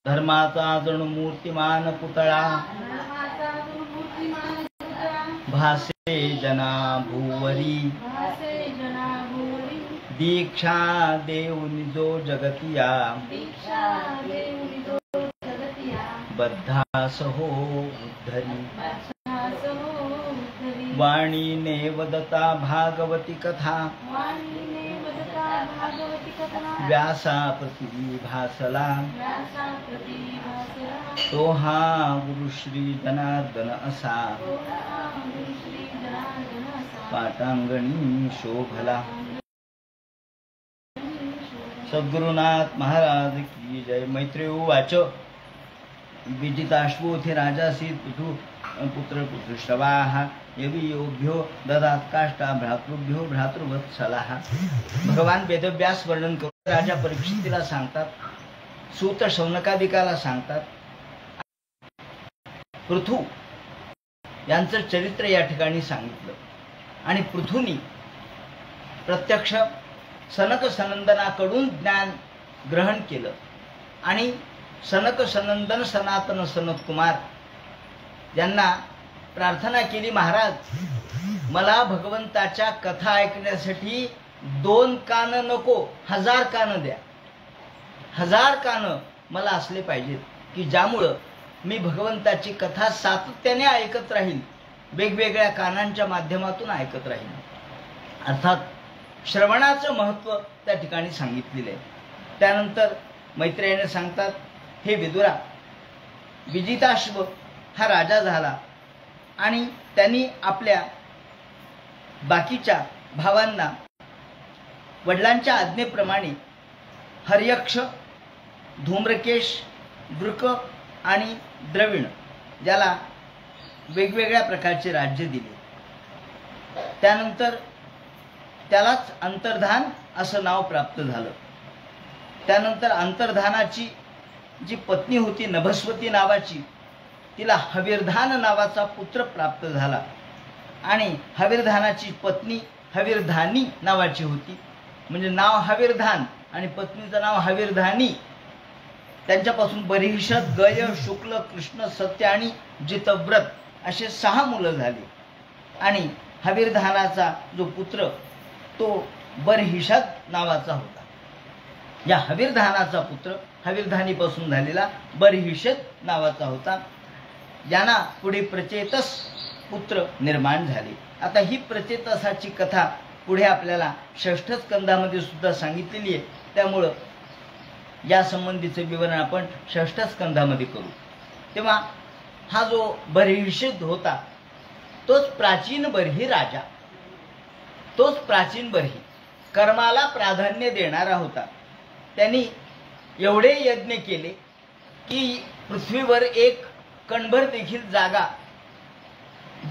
धर्माचा जणू मूर्तिमान पुतळा भासे जना भुवरी दीक्षा देऊनि जो जगतिया बद्धास हो उद्धरी वाणीने वदता भागवती कथा व्यासा प्रति भासला तो हा गुरु श्री जनार्दन असा पाटांगणी शोभला। सद्गुरुनाथ महाराज की जय। मैत्रेय उवाच विजिताश्वोऽथि राजासी पुत्र पुत्रश्रवाः यवियोभ्यो ददात् काष्टा भ्रातृभ्यो भ्रातृवत्सलाः। भगवान वेदव्यास वर्णन करून राजा परीक्षितीला सांगतात, सूत शौनकादिकाला सांगतात, पृथु यांचं चरित्र या ठिकाणी सांगितलं आणि पृथुनी प्रत्यक्ष सनक सनंदनाकडून ज्ञान ग्रहण केलं आणि सनक सनंदन सनातन सनत कुमार यांना प्रार्थना केली, महाराज मला भगवंताच्या कथा ऐकण्यासाठी 2 कान नको, 1000 कान द्या। 1000 कान मला असले पाहिजेत की ज्यामुळं मी भगवंताची कथा सातत्याने ऐकत राहील, वेगवेगळ्या कानांच्या माध्यमातून ऐकत राहील। अर्थात श्रवणाचं महत्त्व त्या ठिकाणी सांगितलेलं आहे। त्यानंतर मैत्रेयीने सांगतात, हे विदुरा, विजिताश्व हा राजा झाला आणि त्यांनी आपल्या बाकीच्या भावांना वडिलांच्या आज्ञेप्रमाणे हर्यक्ष, धूम्रकेश, वृक आणि द्रविण याला वेगवेगळ्या प्रकारचे राज्य दिले। त्यानंतर त्यालाच अंतर्धान असं नाव प्राप्त झालं। त्यानंतर अंतर्धानाची जी पत्नी होती नभस्वती नावाची, तिला हविर्धान नावाचा पुत्र प्राप्त झाला आणि हविर्धानाची पत्नी हविर्धानी नावाची होती। म्हणजे नाव हविर्धान आणि पत्नीचं नाव हविर्धानी। त्यांच्यापासून बर्हिषद, गय, शुक्ल, कृष्ण, सत्य आणि जितव्रत असे 6 मुलं झाली आणि हविर्धानाचा जो पुत्र तो बर्हिषद नावाचा होता। या हविर्धानाचा पुत्र हविर्धानीपासून झालेला बर्हिषद नावाचा होता। यांना पुढे प्रचेतस पुत्र निर्माण झाले। आता ही प्रचेतसाची कथा पुढे आपल्याला 6ठ स्कंदामध्ये सुद्धा सांगितलेली आहे, त्यामुळं या संबंधीचे विवरण आपण 6ठ स्कंदामध्ये करू। तेव्हा हा जो बर्हिषद होता तोच प्राचीन बर्ही राजा, तोच प्राचीन बर्ही कर्माला प्राधान्य देणारा होता। त्यांनी एवढे यज्ञ केले की पृथ्वीवर एक कणभर देखील जागा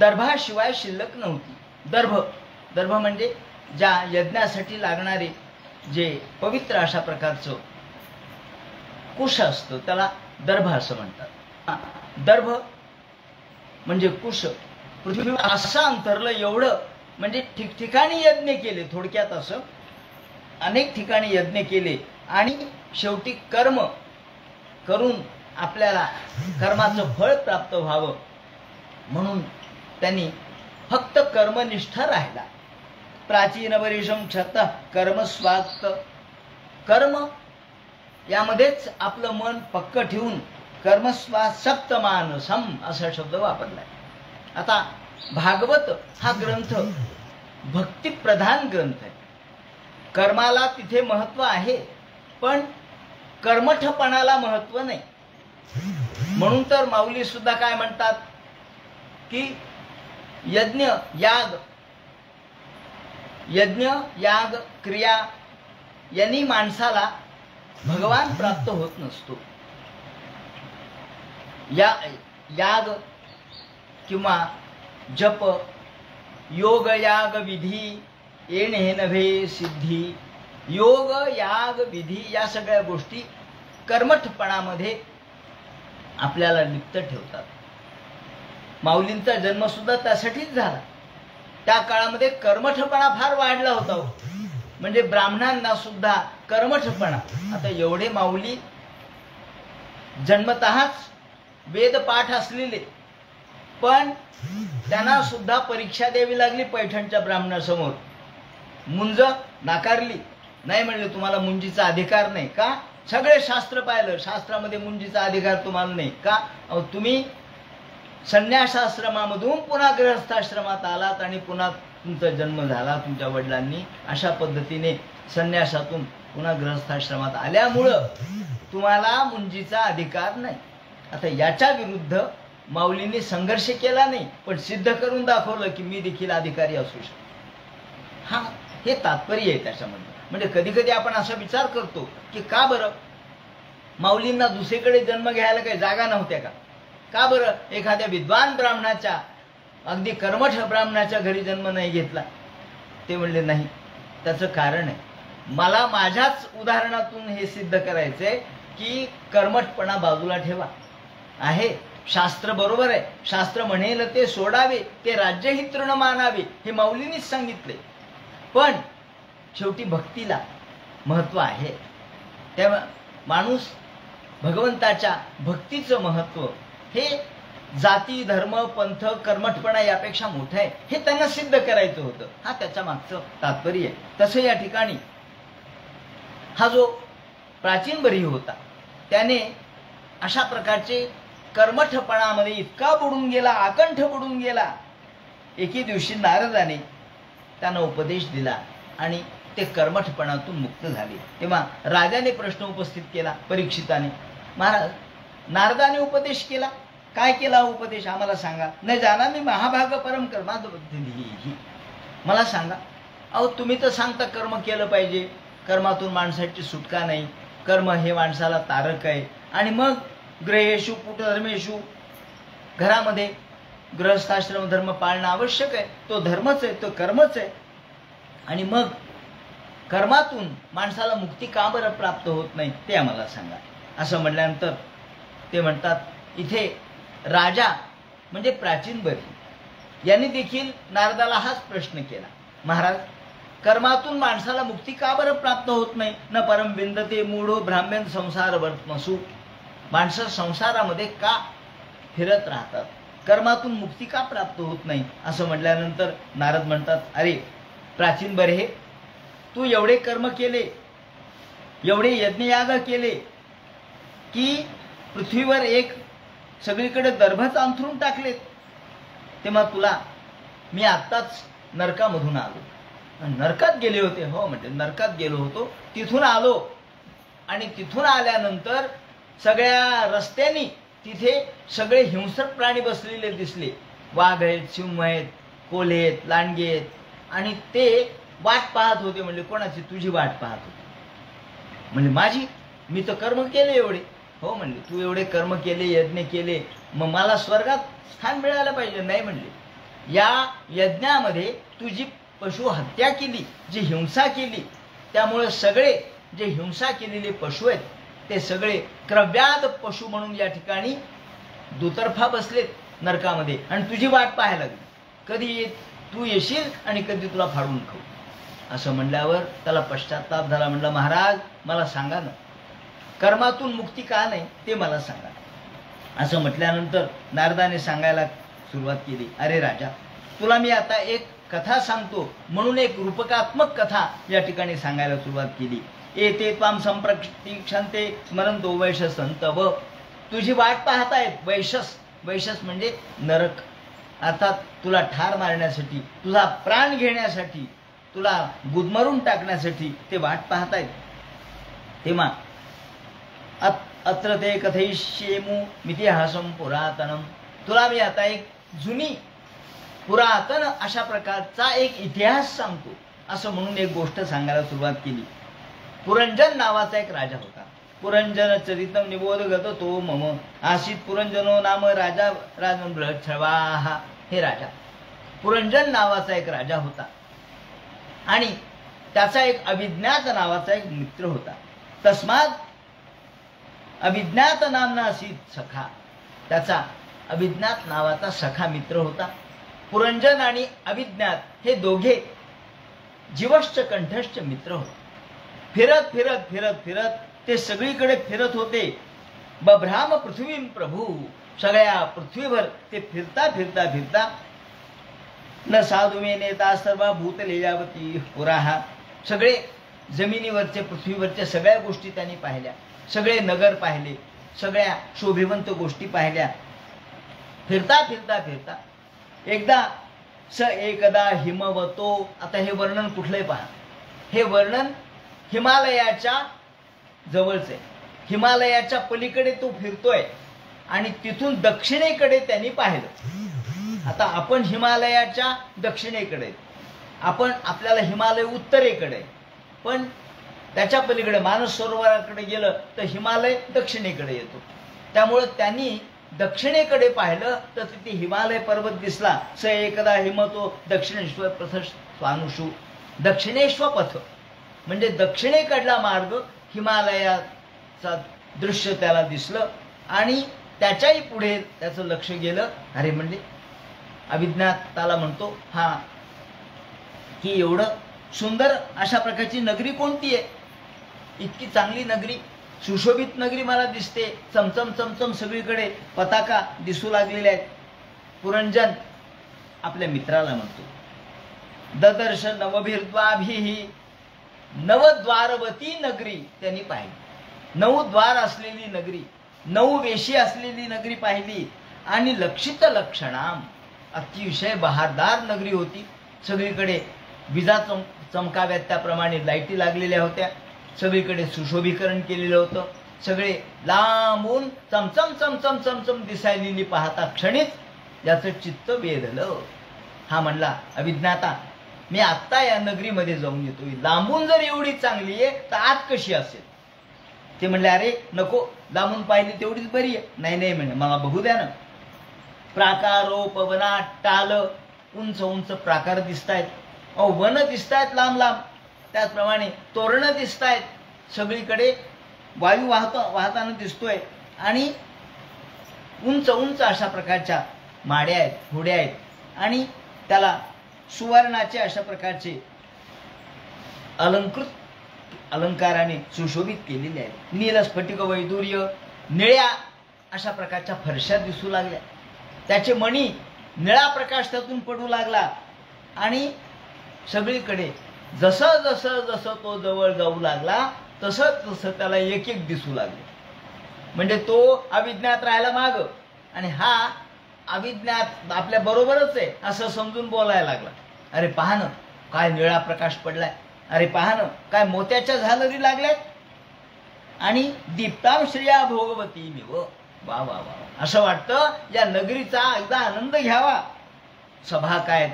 दर्भाशिवाय शिल्लक नव्हती। दर्भ म्हणजे ज्या यज्ञासाठी लागणारे जे पवित्र अशा प्रकारचं कुश असतं त्याला दर्भ असं म्हणतात। दर्भ म्हणजे कुश पृथ्वीवर असं अंतरलं एवढं, म्हणजे ठिकठिकाणी यज्ञ केले। थोडक्यात असं अनेक ठिकाणी यज्ञ केले आणि शेवटी कर्म करून आपल्याला कर्माचं फळ प्राप्त व्हावं म्हणून त्यांनी फक्त कर्मनिष्ठ राहिला। प्राचीन बरीशम छत कर्म स्वाक्त, कर्म यामध्येच आपलं मन पक्क ठेवून कर्मस्वासक्त मानसम असा शब्द वापरलाय। आता भागवत हा ग्रंथ भक्तिप्रधान ग्रंथ आहे। कर्माला तिथे महत्व आहे पण कर्मठपणाला महत्व नाही। म्हणून तर माऊली सुद्धा काय म्हणतात की यज्ञ याग क्रिया यांनी माणसाला भगवान प्राप्त होत नसतो। याग किंवा जप, योग याग विधी येणे नव्हे सिद्धी, योग याग विधी या सगळ्या गोष्टी कर्मठपणामध्ये आपल्याला लिप्त ठेवतात। माऊलींचा जन्म सुद्धा त्यासाठीच झाला। त्या काळामध्ये कर्मठपणा फार वाढला होता, म्हणजे ब्राह्मणांना सुद्धा कर्मठपणा। आता एवढे माऊली जन्मतःच वेदपाठ असलेले, पण त्यांना सुद्धा परीक्षा द्यावी लागली पैठणच्या ब्राह्मणासमोर. मुंज नाकारली. नाही म्हणले तुम्हाला मुंजीचा अधिकार नाही. का? सगळे शास्त्र पाहिलं, शास्त्रामध्ये मुंजीचा अधिकार तुम्हाला नाही. का? तुम्ही संन्यासाश्रमामधून पुन्हा गृहस्थाश्रमात आलात आणि पुन्हा तुमचा जन्म झाला तुमच्या वडिलांनी. अशा पद्धतीने संन्यासातून पुन्हा गृहस्थाश्रमात आल्यामुळं तुम्हाला मुंजीचा अधिकार नाही. आता याच्या विरुद्ध माऊलींनी संघर्ष केला नाही, पण सिद्ध करून दाखवलं की मी देखील अधिकारी असू शकतो. हा, हे तात्पर्य आहे त्याच्यामध्ये. म्हणजे कधी कधी आपण असा विचार करतो की का बरं माऊलींना दुसरीकडे जन्म घ्यायला काही जागा नव्हत्या का? का बरं एखाद्या विद्वान ब्राह्मणाच्या, अगदी कर्मठ ब्राह्मणाच्या घरी जन्म नाही घेतला? ते म्हणले नाही. त्याचं कारण आहे, मला माझ्याच उदाहरणातून हे सिद्ध करायचंय की कर्मठपणा बाजूला ठेवा. आहे शास्त्र बरोबर आहे, शास्त्र म्हणेल ते सोडावे, ते राज्यही तृण मानावे, हे माऊलींनीच सांगितले. पण शेवटी भक्तीला महत्व आहे. तेव्हा माणूस भगवंताच्या भक्तीचं महत्व हे जाती धर्म पंथ कर्मठपणा यापेक्षा मोठं आहे, हे त्यांना सिद्ध करायचं होतं. हा त्याच्या मागचं तात्पर्य आहे. तसं या ठिकाणी हा जो प्राचीन बरी होता त्याने अशा प्रकारचे कर्मठपणामध्ये इतका बुडून गेला, आकंठ बुडून गेला. एके दिवशी नारदाने त्यांना उपदेश दिला आणि ते कर्मठपणातून मुक्त झाले. तेव्हा राजाने प्रश्न उपस्थित केला परीक्षिताने, महाराज नारदाने उपदेश केला, काय केला उपदेश आम्हाला सांगा. न जाना मी महाभाग परम कर्माद बुद्धी, मला सांगा. अहो तुम्ही तर सांगता कर्म केलं पाहिजे, कर्मातून माणसाची सुटका नाही, कर्म हे माणसाला तारक आहे. आणि मग गृहेषु पुटधर्मेषु, घरामध्ये गृहस्थाश्रम धर्म पाळणं आवश्यक आहे, तो धर्मच आहे, तो कर्मच आहे. आणि मग कर्मातून माणसाला मुक्ती का बरं प्राप्त होत नाही ते आम्हाला सांगा. असं म्हटल्यानंतर ते म्हणतात इथे राजा म्हणजे प्राचीन बरी यांनी देखील नारदाला हाच प्रश्न केला, महाराज कर्मातून माणसाला मुक्ती का बरं प्राप्त होत नाही? न परम विंदते मूढो ब्राह्मण संसार वर्तमसु, माणसं संसारामध्ये का फिरत राहतात, कर्मातून मुक्ती का प्राप्त होत नाही? असं म्हटल्यानंतर नारद म्हणतात, अरे प्राचीन बरे, तू एवढे कर्म केले, एवढे यज्ञयाग केले की पृथ्वीवर एक सगळीकडे दर्भच अंथरून टाकलेत. तेव्हा तुला मी आत्ताच नरकामधून आलो. नरकात गेले होते? हो म्हणजे नरकात गेलो होतो, तिथून आलो. आणि तिथून आल्यानंतर सगळ्या रस्त्यांनी तिथे सगळे हिंसक प्राणी बसलेले दिसले. वाघ आहेत, सिंह आहेत, कोल्हे आहेत, लांडगे आहेत. आणि ते वाट पाहत होते. म्हणजे कोणाची? तुझी वाट पाहत होते. म्हणजे माझी? मी तर कर्म केले एवढे. हो म्हणले, तू एवढे कर्म केले, यज्ञ केले, मग मला स्वर्गात स्थान मिळायला पाहिजे. नाही म्हणले, या यज्ञामध्ये तुझी पशु हत्या केली, जी हिंसा केली, त्यामुळे सगळे जे हिंसा केलेले पशु आहेत ते सगळे क्रव्याद पशु म्हणून या ठिकाणी दुतर्फा बसलेत नरकामध्ये. आणि तुझी वाट पाहायला लागली, कधी तू येशील आणि कधी तुला फाडून खाऊ. असं म्हणल्यावर त्याला पश्चाताप झाला. म्हणला, महाराज मला सांगा ना, कर्मातून मुक्ती का नाही ते मला सांगा. असं म्हटल्यानंतर नारदाने सांगायला सुरुवात केली, अरे राजा, तुला मी आता एक कथा सांगतो म्हणून एक रूपकात्मक कथा या ठिकाणी सांगायला सुरुवात केली. एते त्वाम संप्रतीक्षन्ते स्मरंतो वैशसंतव, तुझी वाट पाहतायत वैशस. वैशस म्हणजे नरक, अर्थात तुला ठार मारण्यासाठी, तुझा प्राण घेण्यासाठी, तुला गुदमरून टाकण्यासाठी ते वाट पाहतायत. तेव्हा अत्र ते कथयिष्येमु मितिहासम पुरातनम, तुला मी आता एक जुनी पुरातन अशा प्रकारचा एक इतिहास सांगतो. असं म्हणून एक गोष्ट सांगायला सुरुवात केली. पुरंजन नावाचा एक राजा होता. पुरंजन चरितम निबोधगत तो मम आसीत पुरंजनो नाम राजा राजवा. हे राजा पुरंजन नावाचा एक राजा होता आणि त्याचा एक अभिज्ञात नावाचा एक मित्र होता. तस्मात अभिज्ञात नामना आसीत सखा, त्याचा अभिज्ञात नावाचा सखा मित्र होता. पुरंजन आणि अभिज्ञात हे दोघे जीवश्च कंठश्च मित्र होते. फिरत फिरत फिरत फिरत ते सगळीकडे फिरत होते बभ्राम पृथ्वी प्रभू, सगळ्या पृथ्वीवर ते फिरता फिरता फिरता न साधुमे नेता सर्व भूत लीलावती पुराहा, सगळे जमिनीवरचे पृथ्वीवरच्या सगळ्या गोष्टी त्यांनी पाहिल्या, सगळे नगर पाहिले, सगळ्या शोभिवंत गोष्टी पाहिल्या. फिरता फिरता फिरता एकदा स एकदा हिमवतो. आता हे वर्णन कुठलंही पहा, हे वर्णन हिमालयाच्या जवळचे, हिमालयाच्या पलीकडे तो फिरतोय आणि तिथून दक्षिणेकडे त्यांनी पाहिलं. आता आपण हिमालयाच्या दक्षिणेकडे, आपण आपल्याला हिमालय उत्तरेकडे, पण त्याच्या पलीकडे मानस सरोवराकडे गेलं तर हिमालय दक्षिणेकडे येतो. त्यामुळे त्यांनी दक्षिणेकडे पाहिलं तर तिथे हिमालय पर्वत दिसला. स एकदा हिमतो दक्षिणेश्वर पथ स्वानुषु, दक्षिणेश्वर पथ म्हणजे दक्षिणेकडला मार्ग हिमालयाचा दृश्य त्याला दिसलं. आणि त्याच्याही पुढे त्याचं लक्ष गेलं. अरे म्हणजे अभिज्ञाताला म्हणतो, हा की एवढं सुंदर अशा प्रकारची नगरी कोणती आहे, इतकी चांगली नगरी, सुशोभित नगरी मला दिसते, चमचम चमचम सगळीकडे पताका दिसू लागलेल्या आहेत. पुरंजन आपल्या मित्राला म्हणतो, ददर्श नवभिर्द्वाभिः, नवद्वारवती नगरी त्यांनी पाहिली. 9 द्वार असलेली नगरी, 9 वेशी असलेली नगरी पाहिली. आणि लक्षित लक्षणाम, अतिशय बहारदार नगरी होती. सगळीकडे विजा चमकाव्यात त्याप्रमाणे लाईटी लागलेल्या होत्या, सगळीकडे सुशोभीकरण केलेलं होतं. सगळे लांबून चमचम चमचम चमचम दिसायलेली पाहता क्षणीच याचं चित्त वेधलं. हा म्हणला, अभिज्ञाता मी आत्ता या नगरीमध्ये जाऊन येतोय, लांबून जर एवढी चांगली आहे तर आत कशी असेल. ते म्हणले, अरे नको, लांबून पाहिली तेवढीच बरी आहे. नाही नाही म्हणे, मला बघू द्या ना. प्राकारोपवना टाल, उंच उंच प्राकार दिसतायत, वन दिसतायत लांब लांब, त्याचप्रमाणे तोरणं दिसतायत, सगळीकडे वायू वाहताना दिसतोय. आणि उंच उंच अशा प्रकारच्या माड्या आहेत, होड्या आहेत. आणि त्याला सुवर्णाचे अशा प्रकारचे अलंकाराने सुशोभित केलेले आहेत. नील स्फटिक वैदुर्य, निळ्या अशा प्रकारच्या फरशा दिसू लागल्या. त्याचे मणी निळा प्रकाश त्यातून पडू लागला. आणि सगळीकडे जसं जसं जसं तो जवळ जाऊ लागला तसं तसं त्याला एक एक दिसू लागले. म्हणजे तो अविज्ञात राहायला माग आणि हा अविज्ञात आपल्या बरोबरच आहे असं समजून बोलायला लागला. अरे पहा ना काय निळा प्रकाश पडलाय, अरे पहा ना काय मोत्याच्या झालरी लागल्यात. आणि दीप्ताम श्रिया भोगवती मिव, वा वा वा, असं वाटतं या नगरीचा एकदा आनंद घ्यावा. सभा काय,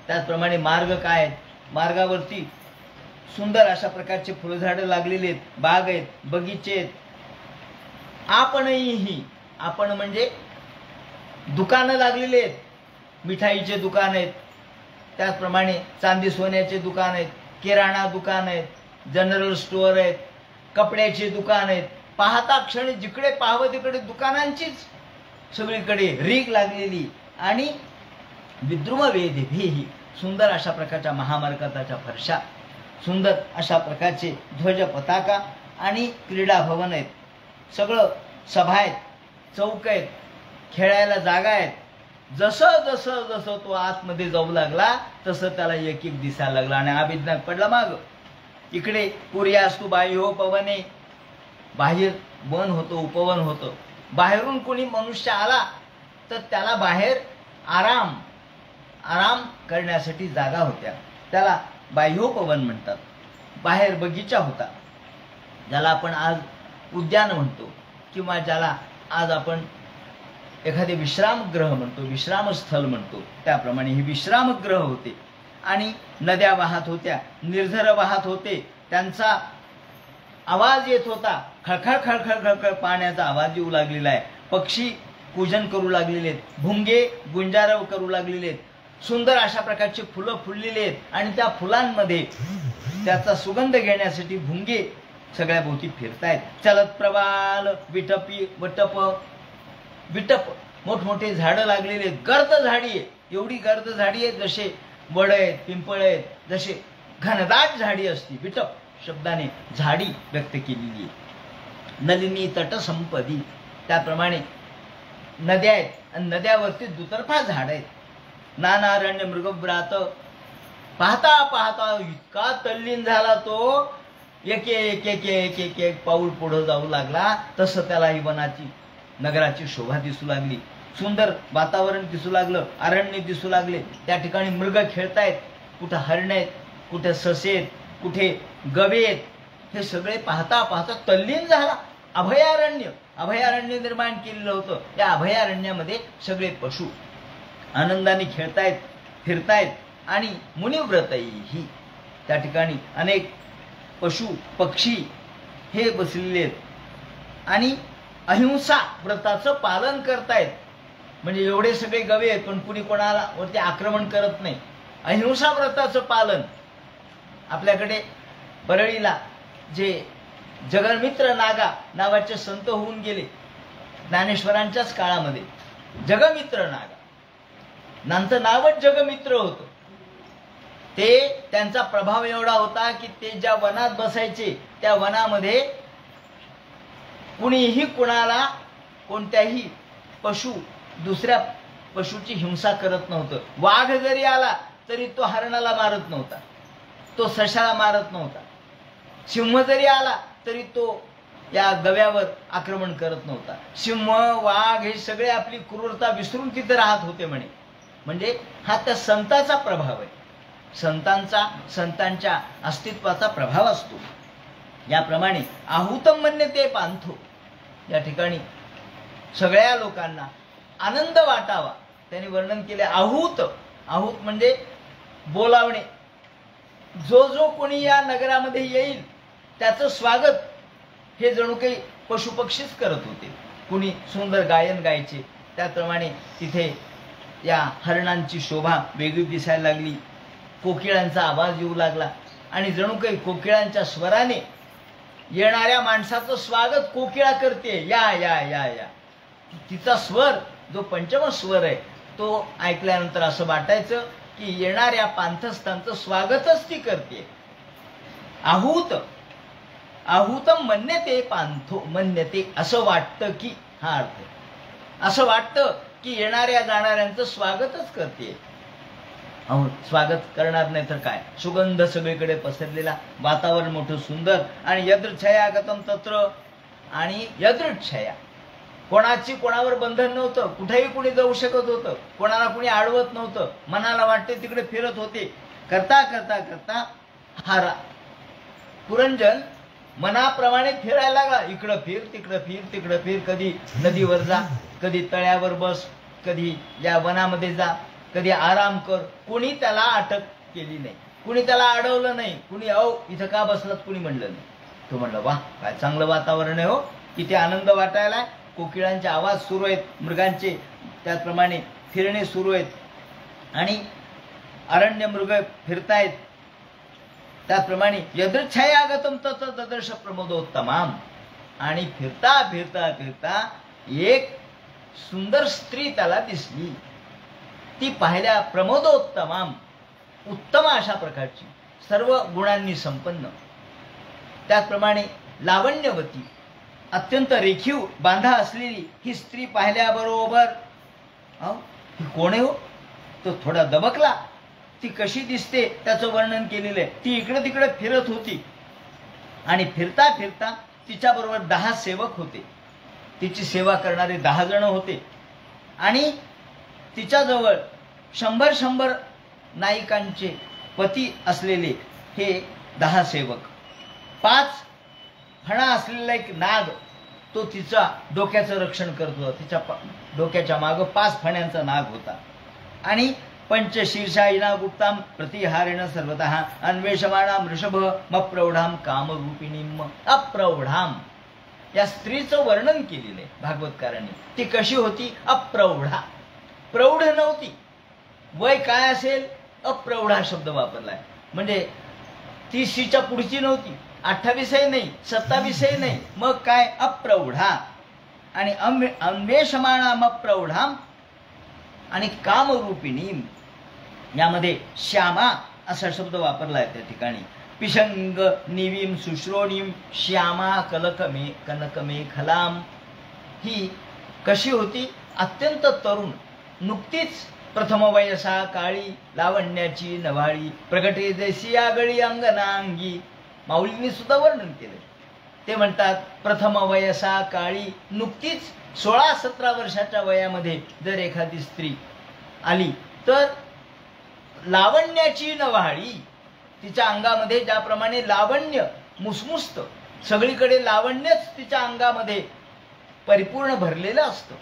त्याचप्रमाणे मार्ग काय, मार्गावरती सुंदर अशा प्रकारचे फुलझाडं लागलेली आहेत, बाग आहेत, बगीचे आहेत. आपणही, आपण म्हणजे दुकानं लागलेली आहेत, मिठाईचे दुकान आहेत, त्याचप्रमाणे चांदी सोन्याचे दुकान आहेत, किराणा दुकान आहेत, जनरल स्टोअर आहेत, कपड्याचे दुकान आहेत. पाहता क्षणी जिकडे पाहावं तिकडे दुकानांचीच सगळीकडे रीग लागलेली. आणि विद्रुम वेदिभिः, सुंदर अशा प्रकारच्या महामार्गाच्या फरशा, सुंदर अशा प्रकारचे ध्वज पताका आणि क्रीडा भवन आहेत. सगळं सभा आहेत, चौक आहेत, खेळायला जागा आहेत. जसं जसं जसं तो आतमध्ये जाऊ लागला तसं त्याला एक एक दिसायला लागला. आणि अभिज्ञात पडला माग. इकडे कुर्यास्तु बाह्यो पवने, बाहेर वन होतं, उपवन होतं. बाहेरून कोणी मनुष्य आला तर त्याला बाहेर आराम करण्यासाठी जागा होत्या, त्याला बाह्योपवन म्हणतात. बाहेर बगीचा होता, ज्याला आपण आज उद्यान म्हणतो, किंवा ज्याला आज आपण एखादे विश्रामगृह म्हणतो, विश्रामस्थल म्हणतो. त्याप्रमाणे हे विश्रामगृह होते. आणि नद्या वाहत होत्या, निर्झर वाहत होते, त्यांचा आवाज येत होता. खळखळ खळखळ खळखळ पाण्याचा आवाज येऊ लागलेला आहे. पक्षी पूजन करू लागलेले आहेत, भुंगे गुंजारव करू लागलेले आहेत. सुंदर अशा प्रकारची फुलं फुललेली आहेत. आणि त्या फुलांमध्ये त्याचा सुगंध घेण्यासाठी भुंगे सगळ्या भोवती फिरतायत. चलत प्रवाल विटपी वटप, विटप मोठमोठे झाडं लागलेले आहेत. गर्द झाडी आहे, एवढी गर्द झाडी आहे, जसे वड आहेत, पिंपळ आहेत, जसे घनदाट झाडी असती. विटप शब्दाने झाडी व्यक्त केलेली आहे. नलिनी तटसंपदी, त्याप्रमाणे नद्या आहेत आणि नद्यावरती दुतर्फा झाड आहेत. नानारण्य मृगव्रात, पाहता पाहता इतका तल्लीन झाला तो, एक एक एक एक एक एक पाऊल पुढे जाऊ लागला. तसं त्याला ही वनाची नगराची शोभा दिसू लागली, सुंदर वातावरण दिसू लागलं, अरण्य दिसू लागले. त्या ठिकाणी मृग खेळतायत, कुठे हरण आहेत, कुठे ससे आहेत, कुठे गवे आहेत. हे सगळे पाहता पाहता तल्लीन झाला. अभयारण्य निर्माण केलेलं होतं. या अभयारण्यामध्ये सगळे पशु आनंदाने खेळतायत, फिरतायत. आणि मुनिव्रतही, त्या ठिकाणी अनेक पशु पक्षी हे बसलेले आहेत आणि अहिंसा व्रताचं पालन करतायत. म्हणजे एवढे सगळे गवे आहेत पण कुणी कोणाला वरती आक्रमण करत नाही. अहिंसा व्रताचं पालन. आपल्याकडे परळीला जे जगमित्र नागा नावाचे संत होऊन गेले ज्ञानेश्वरांच्याच काळामध्ये, जगमित्र नागा, त्यांचं नावच जगमित्र होतं. ते त्यांचा प्रभाव एवढा होता की ते ज्या वनात बसायचे त्या वनामध्ये कुणीही कुणाला कोणत्याही पशु दुसऱ्या पशुची हिंसा करत नव्हतं. वाघ जरी आला तरी तो हरणाला मारत नव्हता, तो सशाला मारत नव्हता. सिंह जरी आला तरी तो या गव्यावर आक्रमण करत नव्हता. सिंह वाघ हे सगळे आपली क्रूरता विसरून तिथे राहत होते म्हणे. म्हणजे हा त्या संताचा प्रभाव आहे, संतांच्या अस्तित्वाचा प्रभाव असतो. याप्रमाणे आहूतम मन्यते पांथो, या ठिकाणी सगळ्या लोकांना आनंद वाटावा त्यांनी वर्णन केले. आहूत म्हणजे बोलावणे. जो जो कोणी या नगरामध्ये येईल त्याचं स्वागत हे जणू काही पशुपक्षीच करत होते. कुणी सुंदर गायन गायचे, त्याप्रमाणे तिथे या हरणांची शोभा वेगळी दिसायला लागली. कोकिळांचा आवाज येऊ लागला आणि जणू काही कोकिळांच्या स्वराने येणाऱ्या माणसाचं स्वागत कोकिळा करते. या या या या. तिचा स्वर जो पंचम स्वर आहे तो ऐकल्यानंतर असं वाटायचं की येणाऱ्या पांथस्थांचं स्वागतच ती करते. आहूतम मन्यते पांथो, मन्यते असं वाटतं की, हा अर्थ असं वाटतं की येणाऱ्या जाणाऱ्यांचं स्वागतच करते. स्वागत करणार नाही तर काय. सुगंध सगळीकडे पसरलेला, वातावरण मोठं सुंदर. आणि यदृच्छया गतम तत्र, आणि यदृच्छया, कोणाची कोणावर बंधन नव्हतं. कुठेही कुणी जाऊ शकत होतं, कोणाला कुणी अडवत नव्हतं. मनाला वाटते तिकडे फिरत होते. करता करता करता हा पुरंजन मनाप्रमाणे फिरायला लागला. इकडं फिर, तिकडं फिर, तिकडं फिर. कधी नदीवर जा, कधी तळ्यावर बस, कधी या वनामध्ये जा, कधी आराम कर. कुणी त्याला अटक केली नाही, कुणी त्याला अडवलं नाही, कुणी इथं का बसलात कुणी म्हणलं नाही. तो म्हणलं वा काय चांगलं वातावरण आहे हो, इथे आनंद वाटायला. कोकिळांचे आवाज सुरू आहेत, मृगांचे त्याप्रमाणे फिरणे सुरू आहेत आणि अरण्य मृग फिरतायत. त्याप्रमाणे यदृच्छयागतम तत ददर्श प्रमोदोत्तमाम. आणि फिरता फिरता फिरता एक सुंदर स्त्री त्याला दिसली. ती पाहिल्या प्रमोदोत्तमाम, उत्तम अशा प्रकारची, सर्व गुणांनी संपन्न. त्याचप्रमाणे लावण्यवती, अत्यंत रेखीव बांधा असलेली ही स्त्री पाहिल्याबरोबर ही कोण आहे हो, तो थोडा दबकला. ती कशी दिसते त्याचं वर्णन केलेलं आहे. ती इकडे तिकडे फिरत होती आणि फिरता फिरता तिच्याबरोबर 10 सेवक होते. तिची सेवा करणारे 10 जण होते आणि तिच्याजवळ 100 नायिकांचे पती असलेले हे 10 सेवक. 5 फणा असलेला एक नाग, तो तिचा डोक्याचं रक्षण करत होता. तिच्या डोक्याच्या मागं 5 फण्यांचा नाग होता. आणि पंचशीर्षायिना गुप्ताम प्रतिहारेण सर्वतः अन्वेषमाणाम वृषभ मप्रौढाम कामरूपिणीम अप्रौढाम. या स्त्रीचं वर्णन केलेलं आहे भागवतकारांनी. ती कशी होती? अप्रौढा, प्रौढ नव्हती. वय काय असेल? अप्रौढा शब्द वापरलाय. म्हणजे 30च्या पुढची नव्हती, 28 नाही, 27 नाही, मग काय? अप्रौढा. आणि अन्वेषमाणाम अप्रौढाम आणि कामरूपिणी, यामध्ये श्यामा असा शब्द वापरलाय त्या ठिकाणी. पिशंग निवीम सुश्रोणीम श्यामा कनकमेखलाम. ही कशी होती? अत्यंत तरुण, नुकतीच प्रथम वयसा काळी लावण्याची नवाळी प्रगटे जैसी आगळी अंगनांगी. माऊलींनी सुद्धा वर्णन केलं. ते म्हणतात प्रथम वयसा काळी, नुकतीच 16-17 वर्षाच्या वयामध्ये जर एखादी स्त्री आली तर लावण्याची नवाळी. तिच्या अंगामध्ये ज्याप्रमाणे लावण्य मुसमुसत, सगळीकडे लावण्यच तिच्या अंगामध्ये परिपूर्ण भरलेलं असतं,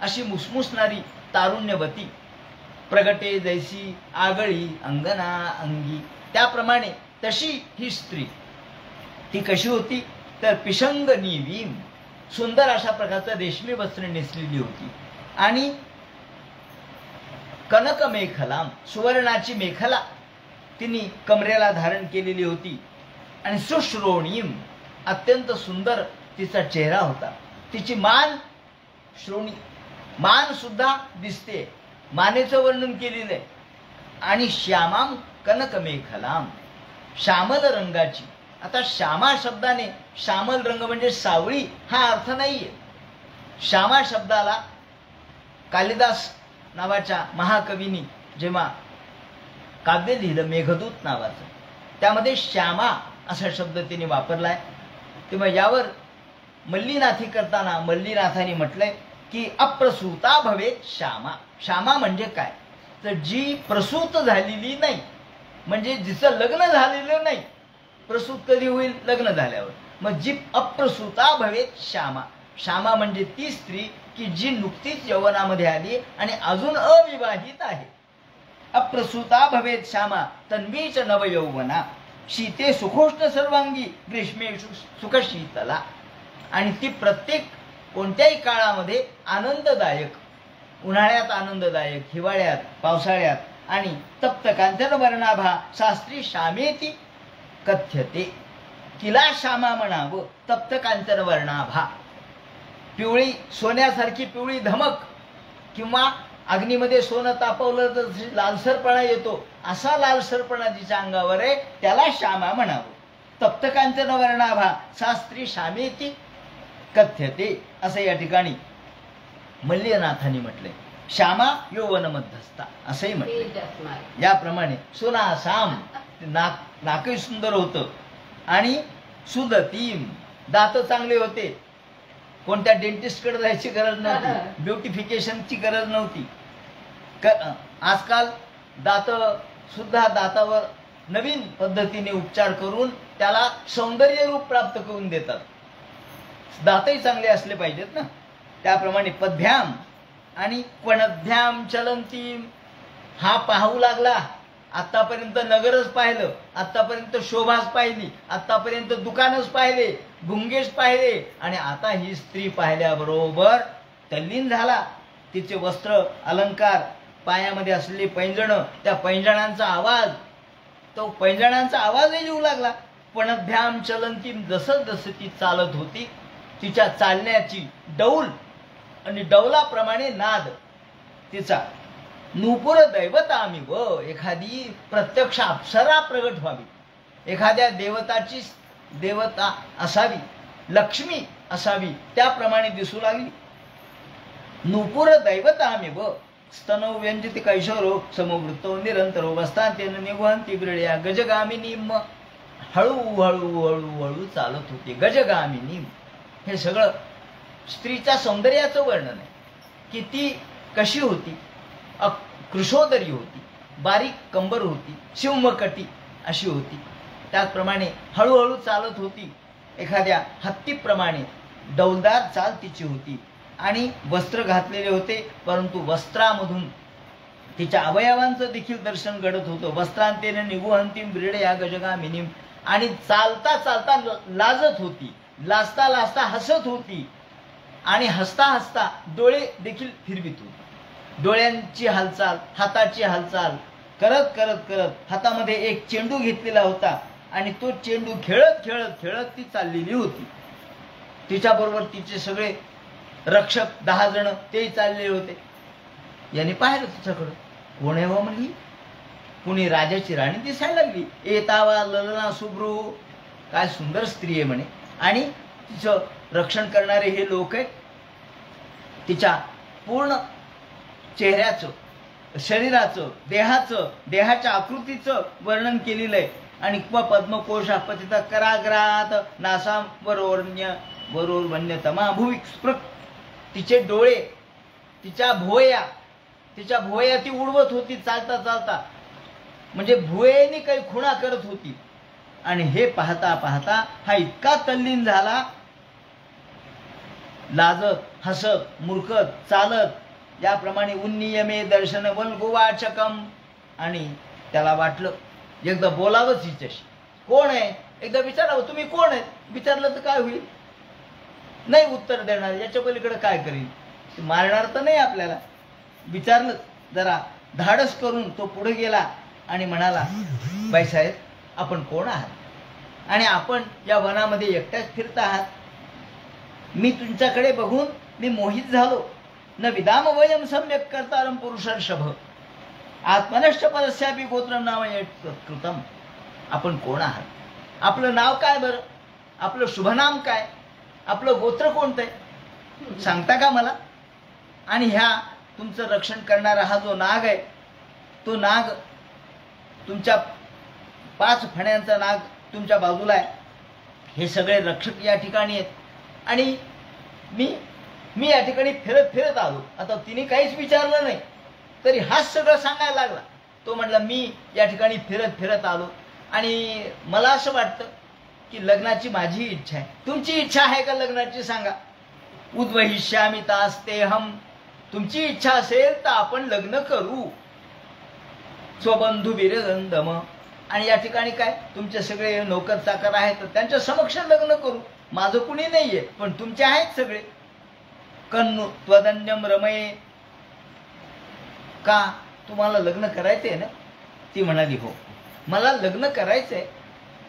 अशी मुसमुसणारी तारुण्यवती. प्रगटे जैसी आगळी अंगना अंगी. त्याप्रमाणे तशी ही स्त्री. ती कशी होती तर पिशंग निवीम, सुंदर अशा प्रकारचं रेशमी वस्त्र नेसलेली होती आणि कनक मेखलाम, सुवर्णाची मेखला तिने कमरेला धारण केलेली होती आणि सुश्रोणीम, अत्यंत सुंदर तिचा चेहरा होता. तिची मान, श्रोणी मान सुद्धा दिसते, मानेचं वर्णन केलेलं आहे. आणि श्यामाम कनकमेखलाम, श्यामल रंगाची. आता श्यामा शब्दाने, श्यामल रंग म्हणजे सावळी हा अर्थ नाहीये. श्यामा शब्दाला कालिदास नावाच्या महाकवीनी जेव्हा काव्य लिहिलं मेघदूत नावाचं, त्यामध्ये श्यामा असा शब्द तिने वापरलाय. तेव्हा यावर मल्लीनाथी करताना मल्लीनाथांनी म्हटलंय की अप्रसूता भवेत श्यामा. श्यामा म्हणजे काय तर जी प्रसूत झालेली नाही, म्हणजे जिचं लग्न झालेलं नाही. प्रसूत कधी होईल? लग्न झाल्यावर. मग जी अप्रसूता भवेत श्यामा. श्यामा म्हणजे ती स्त्री की जी नुकतीच यौवनामध्ये आली आणि अजून अविवाहित आहे. अप्रसूता भवेत श्यामा तन्वीच नवयौवना शीते सुखोष्ण सर्वांगी ग्रीष्मेषु सुखशीतला. आणि ती प्रत्येक कोणत्याही काळामध्ये आनंददायक, उन्हाळ्यात आनंददायक, हिवाळ्यात, पावसाळ्यात. आणि तप्त कांचन वर्णाभा शास्त्री श्यामेती कथ्यते. तिला श्यामा म्हणावं. तप्त कांचन वर्णाभा, पिवळी सोन्यासारखी पिवळी धमक, किंवा अग्नीमध्ये सोनं तापवलं तर लालसरपणा येतो, असा लालसरपणा जिच्या अंगावर आहे त्याला श्यामा म्हणावं. तप्त कांचन वर्णाभा शास्त्री श्यामेती कथ्यते असं या ठिकाणी मल्लीनाथांनी म्हटलंय. श्यामा यौवन मध्यस्था असंही म्हटलंय. याप्रमाणे सुना साम, नाकही सुंदर होतं आणि सुदतीम, दात चांगले होते. कोणत्या डेंटिस्टकडे जायची गरज नव्हती, ब्युटिफिकेशनची गरज नव्हती. आजकाल दात सुद्धा दातावर नवीन पद्धतीने उपचार करून त्याला सौंदर्य रूप प्राप्त करून देतात. दातही चांगले असले पाहिजेत ना. त्याप्रमाणे पद्भ्याम आणि पणभ्याम चलंतीम. हा पाहू लागला. आतापर्यंत नगरच पाहिलं, आतापर्यंत शोभाच पाहिली, आतापर्यंत दुकानच पाहिले, भुंगेच पाहिले, आणि आता ही स्त्री पाहिल्याबरोबर तल्लीन झाला. तिचे वस्त्र अलंकार, पायामध्ये असलेली पैंजणं, त्या पैंजणांचा आवाज, तो पैंजणांचा आवाजही येऊ लागला. पणभ्याम चलंतीम, जसं जसं ती चालत होती तिच्या चालण्याची डौल आणि डौलाप्रमाणे नाद तिचा. नूपुर दैवतामी व, एखादी प्रत्यक्ष अप्सरा प्रगट व्हावी, एखाद्या देवताची देवता असावी, लक्ष्मी असावी, त्याप्रमाणे दिसू लागली. नूपुर दैवतामी व स्तनौ व्यंजित कैशोरो समवृत्तो निरंतरो वस्तांतेन निगुहंती ब्रळ्या गजगामिनी. हळूहळू हळूहळू चालत होती गजगामिनी. हे सगळं स्त्रीच्या सौंदर्याचं वर्णन आहे की ती कशी होती. कृशोदरी होती, बारीक कंबर होती, शिवमकटी अशी होती. त्याचप्रमाणे हळूहळू चालत होती, एखाद्या हत्तीप्रमाणे डौलदार चाल तिची होती. आणि वस्त्र घातलेले होते, परंतु वस्त्रामधून तिच्या अवयवांचं देखील दर्शन घडत होतं. वस्त्रांतेने निगुहंतीम ब्रीडया गजगामिनीम. आणि चालता चालता लाजत होती, लाजता लाजता हसत होती, आणि हसता हसता डोळे देखील फिरवित होती. डोळ्यांची हालचाल, हाताची हालचाल करत करत करत हातामध्ये एक चेंडू घेतलेला होता आणि तो चेंडू खेळत खेळत खेळत ती चाललेली होती. तिच्याबरोबर तिचे सगळे रक्षक 10 जण तेही चाललेले होते. याने पाहिलं तिच्याकडं. कोण आहे हो म्हणली? कुणी राजाची राणी दिसायला लागली. येतावा ललना सुब्रू, काय सुंदर स्त्री आहे म्हणे, आणि तिचं रक्षण करणारे हे लोक आहेत. तिच्या पूर्ण चेहऱ्याचं, शरीराचं, देहाच्या आकृतीचं वर्णन केलेलं आहे. आणि क्व पद्मकोश पतित कराग्रात नासाम वरोर्वन्य तमा भुवि स्पृक. तिचे डोळे, तिच्या भुवया ती उडवत होती चालता चालता, म्हणजे भुवयाने काही खुणा करत होती. आणि हे पाहता पाहता हा इतका तल्लीन झाला, लाजत, हसत, मुरकत, चालत, याप्रमाणे उन्नियमे दर्शन वल्गुवाचकम. आणि त्याला वाटलं एकदा बोलावंच हिच्याशी. कोण आहे एकदा विचारावं, तुम्ही कोण आहे विचारलं तर काय होईल, नाही उत्तर देणार, याच्या पलीकडे काय करील, मारणार तर नाही आपल्याला. विचारलं, जरा धाडस करून तो पुढे गेला आणि म्हणाला, बाईसाहेब आपण कोण आहात, आणि आपण या वनामध्ये एकट्याच फिरत आहात. मी तुमच्याकडे बघून मी मोहित झालो. न विदाम वयम सम्यक कर्तारम पुरुषर्षभ आत्मनष्ट परस्यापी गोत्रम नाम कृतम. आपण कोण आहात, आपलं नाव काय बरं, आपलं शुभनाम काय, आपलं गोत्र कोणतं आहे, सांगता का मला. आणि ह्या तुमचं रक्षण करणारा हा जो नाग आहे, तो नाग तुमच्या 5 फण्यांचा नाग तुमच्या बाजूला आहे. हे सगळे रक्षक या ठिकाणी आहेत. आणि मी या ठिकाणी फिरत आलो. आता तिने काहीच विचारलं नाही तरी हाच सगळं सांगायला लागला. तो म्हणला, मी या ठिकाणी फिरत आलो आणि मला असं वाटतं की लग्नाची माझी इच्छा आहे. तुमची इच्छा आहे का लग्नाची, सांगा. उद्वहिष्यामि तास्तेहम. तुमची इच्छा असेल तर आपण लग्न करू. स्वबंधू विरगंधम. आणि या ठिकाणी काय तुमचे सगळे नोकर चाकर आहेत, त्यांच्या समक्ष लग्न करू. माझं कुणी नाहीये, पण तुमचे आहेत सगळे. कन्नु त्वदन्यम रमये. का तुम्हाला लग्न करायचंय ना. ती म्हणाली, हो मला लग्न करायचंय,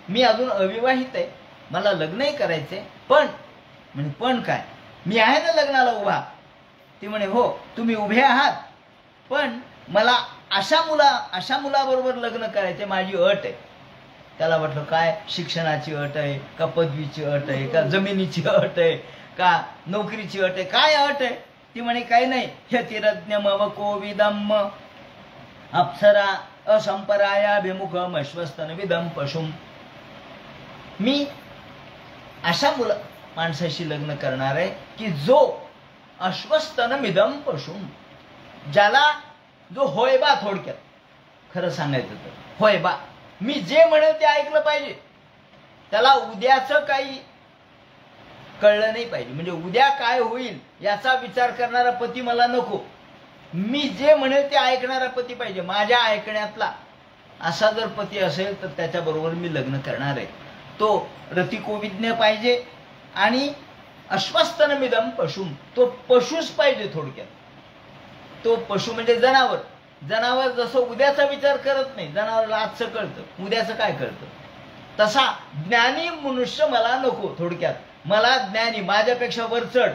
मी अजून अविवाहित आहे, मला लग्नही करायचंय. पण म्हणे, पण काय, मी आहे ना लग्नाला उभा. ती म्हणे, हो तुम्ही उभे आहात, पण मला अशा मुलाबरोबर लग्न करायचे, माझी अट आहे. त्याला म्हटलं, काय शिक्षणाची अट आहे का, पदवीची अट आहे का, जमिनीची अट आहे का, नोकरीची अट आहे, काय अट आहे. ती म्हणे, काही नाही. ह्यतिरज्ञ मव कोविदम अप्सरा असंपरायाभिमुखम अश्वस्तन विदम पशुम. मी अशा माणसाशी लग्न करणार आहे की जो अश्वस्तन मिदम पशुम, ज्याला जो होय बा, थोडक्यात खरं सांगायचं तर होय बा, मी जे म्हणेल ते ऐकलं पाहिजे. त्याला उद्याचं काही कळलं नाही पाहिजे, म्हणजे उद्या काय होईल याचा विचार करणारा पती मला नको. मी जे म्हणेल ते ऐकणारा पती पाहिजे, माझ्या ऐकण्यातला. असा जर पती असेल तर त्याच्याबरोबर मी लग्न करणार आहे. तो रतिकोविज्ञ पाहिजे आणि अश्वस्तन मिदम पशुम, तो पशुच पाहिजे. थोडक्यात तो पशु म्हणजे जनावर. जनावर जसं उद्याचा विचार करत नाही, जनावरला आजचं कळतं, उद्याचं काय कळतं, तसा ज्ञानी मनुष्य मला नको. थोडक्यात मला ज्ञानी, माझ्यापेक्षा वरचढ,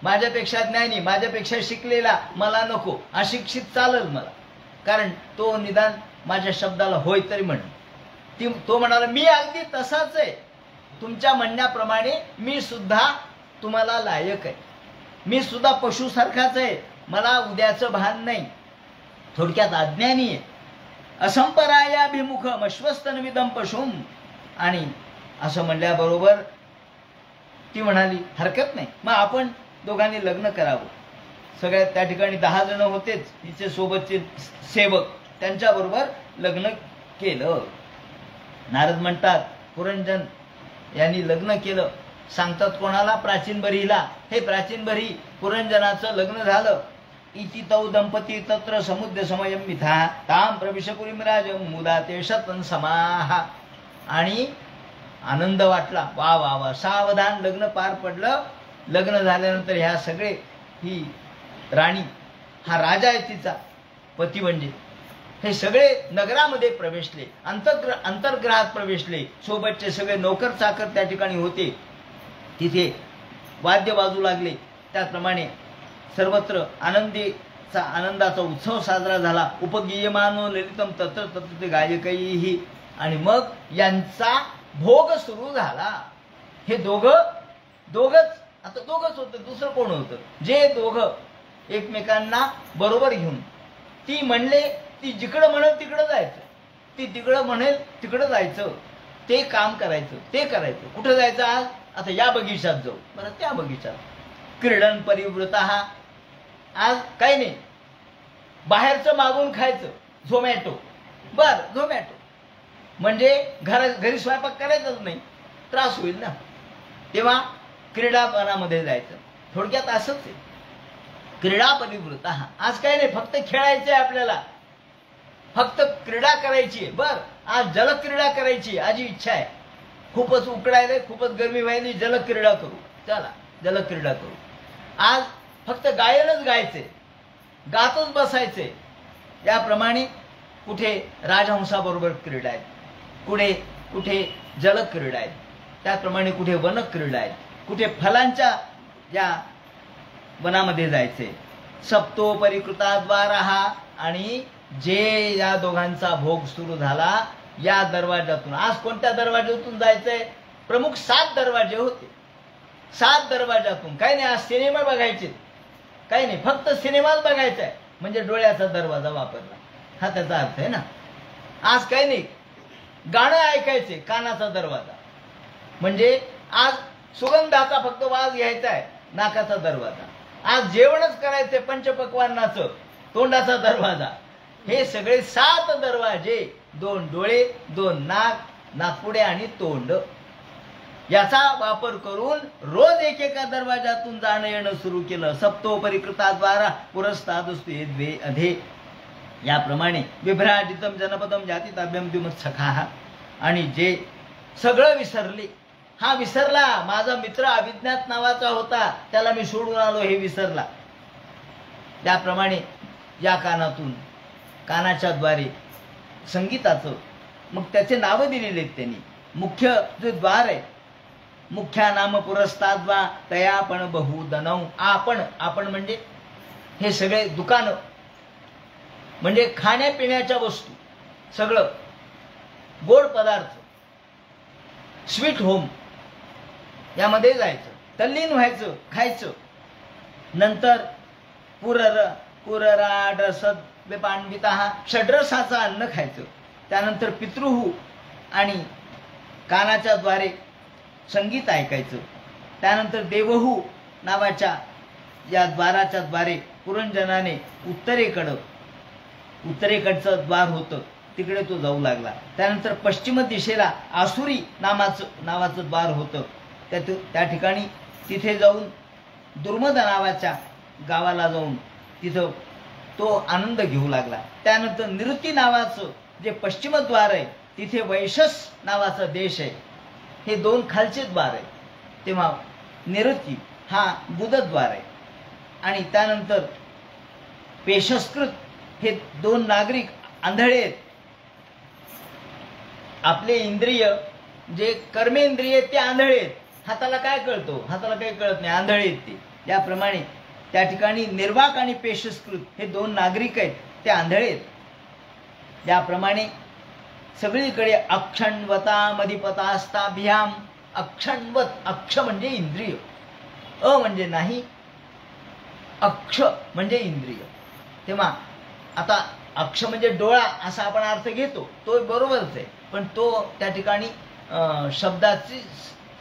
माझ्यापेक्षा ज्ञानी, माझ्यापेक्षा शिकलेला मला नको. अशिक्षित चालेल मला, कारण तो निदान माझ्या शब्दाला होय तरी म्हण. तो म्हणाला, मी अगदी तसाच आहे, तुमच्या म्हणण्याप्रमाणे मी सुद्धा तुम्हाला लायक आहे, मी सुद्धा पशुसारखाच आहे, मला उद्याचं भान नाही. थोडक्यात अज्ञानी आहे. असंपरायाभिमुखम अश्वस्तनविदम पशुम. आणि असं म्हणल्याबरोबर ती म्हणाली, हरकत नाही, मग आपण दोघांनी लग्न करावं. सगळ्यात त्या ठिकाणी 10 जण होतेच, तिचे सोबतचे सेवक, त्यांच्याबरोबर लग्न केलं. नारद म्हणतात, पुरंजन यांनी लग्न केलं. सांगतात कोणाला, प्राचीन बरीला. हे प्राचीन बरी पुरंजनाचं लग्न झालं. इति तौ दंपती तत्र समुद्र समयम मिथा ताम प्रविशपुरीम राज मुदा ते शतन समाहा. आणि आनंद वाटला, वा वा वा, सावधान लग्न पार पडलं. लग्न झाल्यानंतर ह्या सगळे, ही राणी, हा राजा आहे तिचा पती, म्हणजे हे सगळे नगरामध्ये प्रवेशले, अंतर्ग्रहात प्रवेशले. सोबतचे सगळे नोकर चाकर त्या ठिकाणी होते. तिथे वाद्य वाजू लागले. त्याप्रमाणे सर्वत्र आनंदी चा आनंदाचा उत्सव साजरा झाला. उपगीयमानो ललितम तत्र तत्र ते गायकैही. आणि मग यांचा भोग सुरू झाला. हे दोघच आता दोघच होतं, दुसरं कोण होतं? जे दोघं एकमेकांना बरोबर घेऊन, ती म्हणले ती जिकडं म्हणेल तिकडं जायचं, ती तिकडं म्हणेल तिकडं जायचं, ते काम करायचं, ते करायचं. कुठं जायचं आज? आता या बगीचात जाऊ, बरं त्या बगीचात. क्रीडन परिवृत. आज काही नाही, बाहेरचं मागून खायचं, झोमॅटो. बरं झोमॅटो म्हणजे घरी स्वयंपाक करायचाच नाही, त्रास होईल ना. तेव्हा क्रीडापणामध्ये जायचं. थोडक्यात असंच आहे. क्रीडा परिवृत. आज काही नाही, फक्त खेळायचंय आपल्याला, फक्त क्रीडा करायची. बर आज जलक्रीडा करायची, आजी इच्छा आहे. खूपच उकडायला, खूपच गरमी व्हायली, जलक्रीडा करू. चला जलक्रीडा करू. आज फक्त गायनच गायचे, गातच बसायचे. याप्रमाणे कुठे राजहंसाबरोबर क्रीडा आहेत, कुठे जलक्रीडा आहेत, त्याप्रमाणे कुठे वनक्रीडा आहेत, कुठे फलांच्या या वनामध्ये जायचे. सप्तो परिकृताद्वारा. आणि जे या दोघांचा भोग सुरू झाला या दरवाजातून. आज कोणत्या दरवाजातून जायचंय? प्रमुख 7 दरवाजे होते. 7 दरवाजातून. काही नाही, आज सिनेमा बघायचे, काही नाही, फक्त सिनेमाच बघायचा आहे म्हणजे डोळ्याचा दरवाजा वापरला, हा त्याचा अर्थ आहे ना. आज काही नाही, गाणं ऐकायचे, कानाचा दरवाजा. म्हणजे आज सुगंधाचा फक्त वास घ्यायचा आहे, नाकाचा दरवाजा. आज जेवणच करायचे, पंचपक्वान्नाचं, तोंडाचा दरवाजा. हे सगळे 7 दरवाजे, 2 डोळे, 2 नाक, नाकपुडे आणि तोंड, याचा वापर करून रोज एकेका दरवाजातून जाणं येणं सुरू केलं. सप्तो परिकृताद्वारा पुरस्तादस्तु द्वे अधे. याप्रमाणे विभ्राजितम जनपदम जातीताभ्यम द्युमत्सखा. आणि जे सगळं विसरले, हा विसरला, माझा मित्र अभिज्ञात नावाचा होता, त्याला मी सोडून आलो, हे विसरला. त्याप्रमाणे या कानाच्या द्वारे संगीताचं, मग त्याचे नावं दिलेले आहेत त्यांनी. मुख्य जे द्वार आहे, मुख्या नाम पुरस्ताद्वा तया पण बहुदनव. आपण म्हणजे हे सगळे दुकानं, म्हणजे खाण्यापिण्याच्या वस्तू, सगळं गोड पदार्थ, स्वीट होम, यामध्ये जायचं, तल्लीन व्हायचं, खायचं. नंतर पुरराडसद पांडविता, षड्रसाचं अन्न खायचं. त्यानंतर पितृहू आणि कानाच्या द्वारे संगीत ऐकायचं. त्यानंतर देवहू नावाच्या या द्वाराच्या द्वारे पुरंजनाने उत्तरेकडचं द्वार होतं, तिकडे तो जाऊ लागला. त्यानंतर पश्चिम दिशेला आसुरी नावाचं द्वार होतं, त्या ठिकाणी तिथे जाऊन दुर्मद नावाच्या गावाला जाऊन तिथं तो आनंद घेऊ लागला. त्यानंतर निरुती नावाचं जे पश्चिम द्वार आहे, तिथे वैशस नावाचा देश आहे, हे 2 खालचे द्वार आहे. तेव्हा निरुती हा बुधद्वार आहे. आणि त्यानंतर पेशस्कृत हे 2 नागरिक आंधळे आहेत. आपले इंद्रिय जे कर्मेंद्रिय ते आंधळे आहेत. हाताला काय कळतो? हाताला काही कळत नाही, आंधळे आहेत ते. याप्रमाणे त्या ठिकाणी निर्वाक आणि पेशस्कृत हे 2 नागरिक आहेत, ते आंधळे आहेत. याप्रमाणे सगळीकडे अक्षण्वता मधिपतास्ताभ्याम. अक्षण्वत, अक्ष म्हणजे इंद्रिय, अ म्हणजे नाही, अक्ष म्हणजे इंद्रिय. तेव्हा आता अक्ष म्हणजे डोळा असा आपण अर्थ घेतो, तो बरोबरच आहे, पण तो त्या ठिकाणी शब्दाची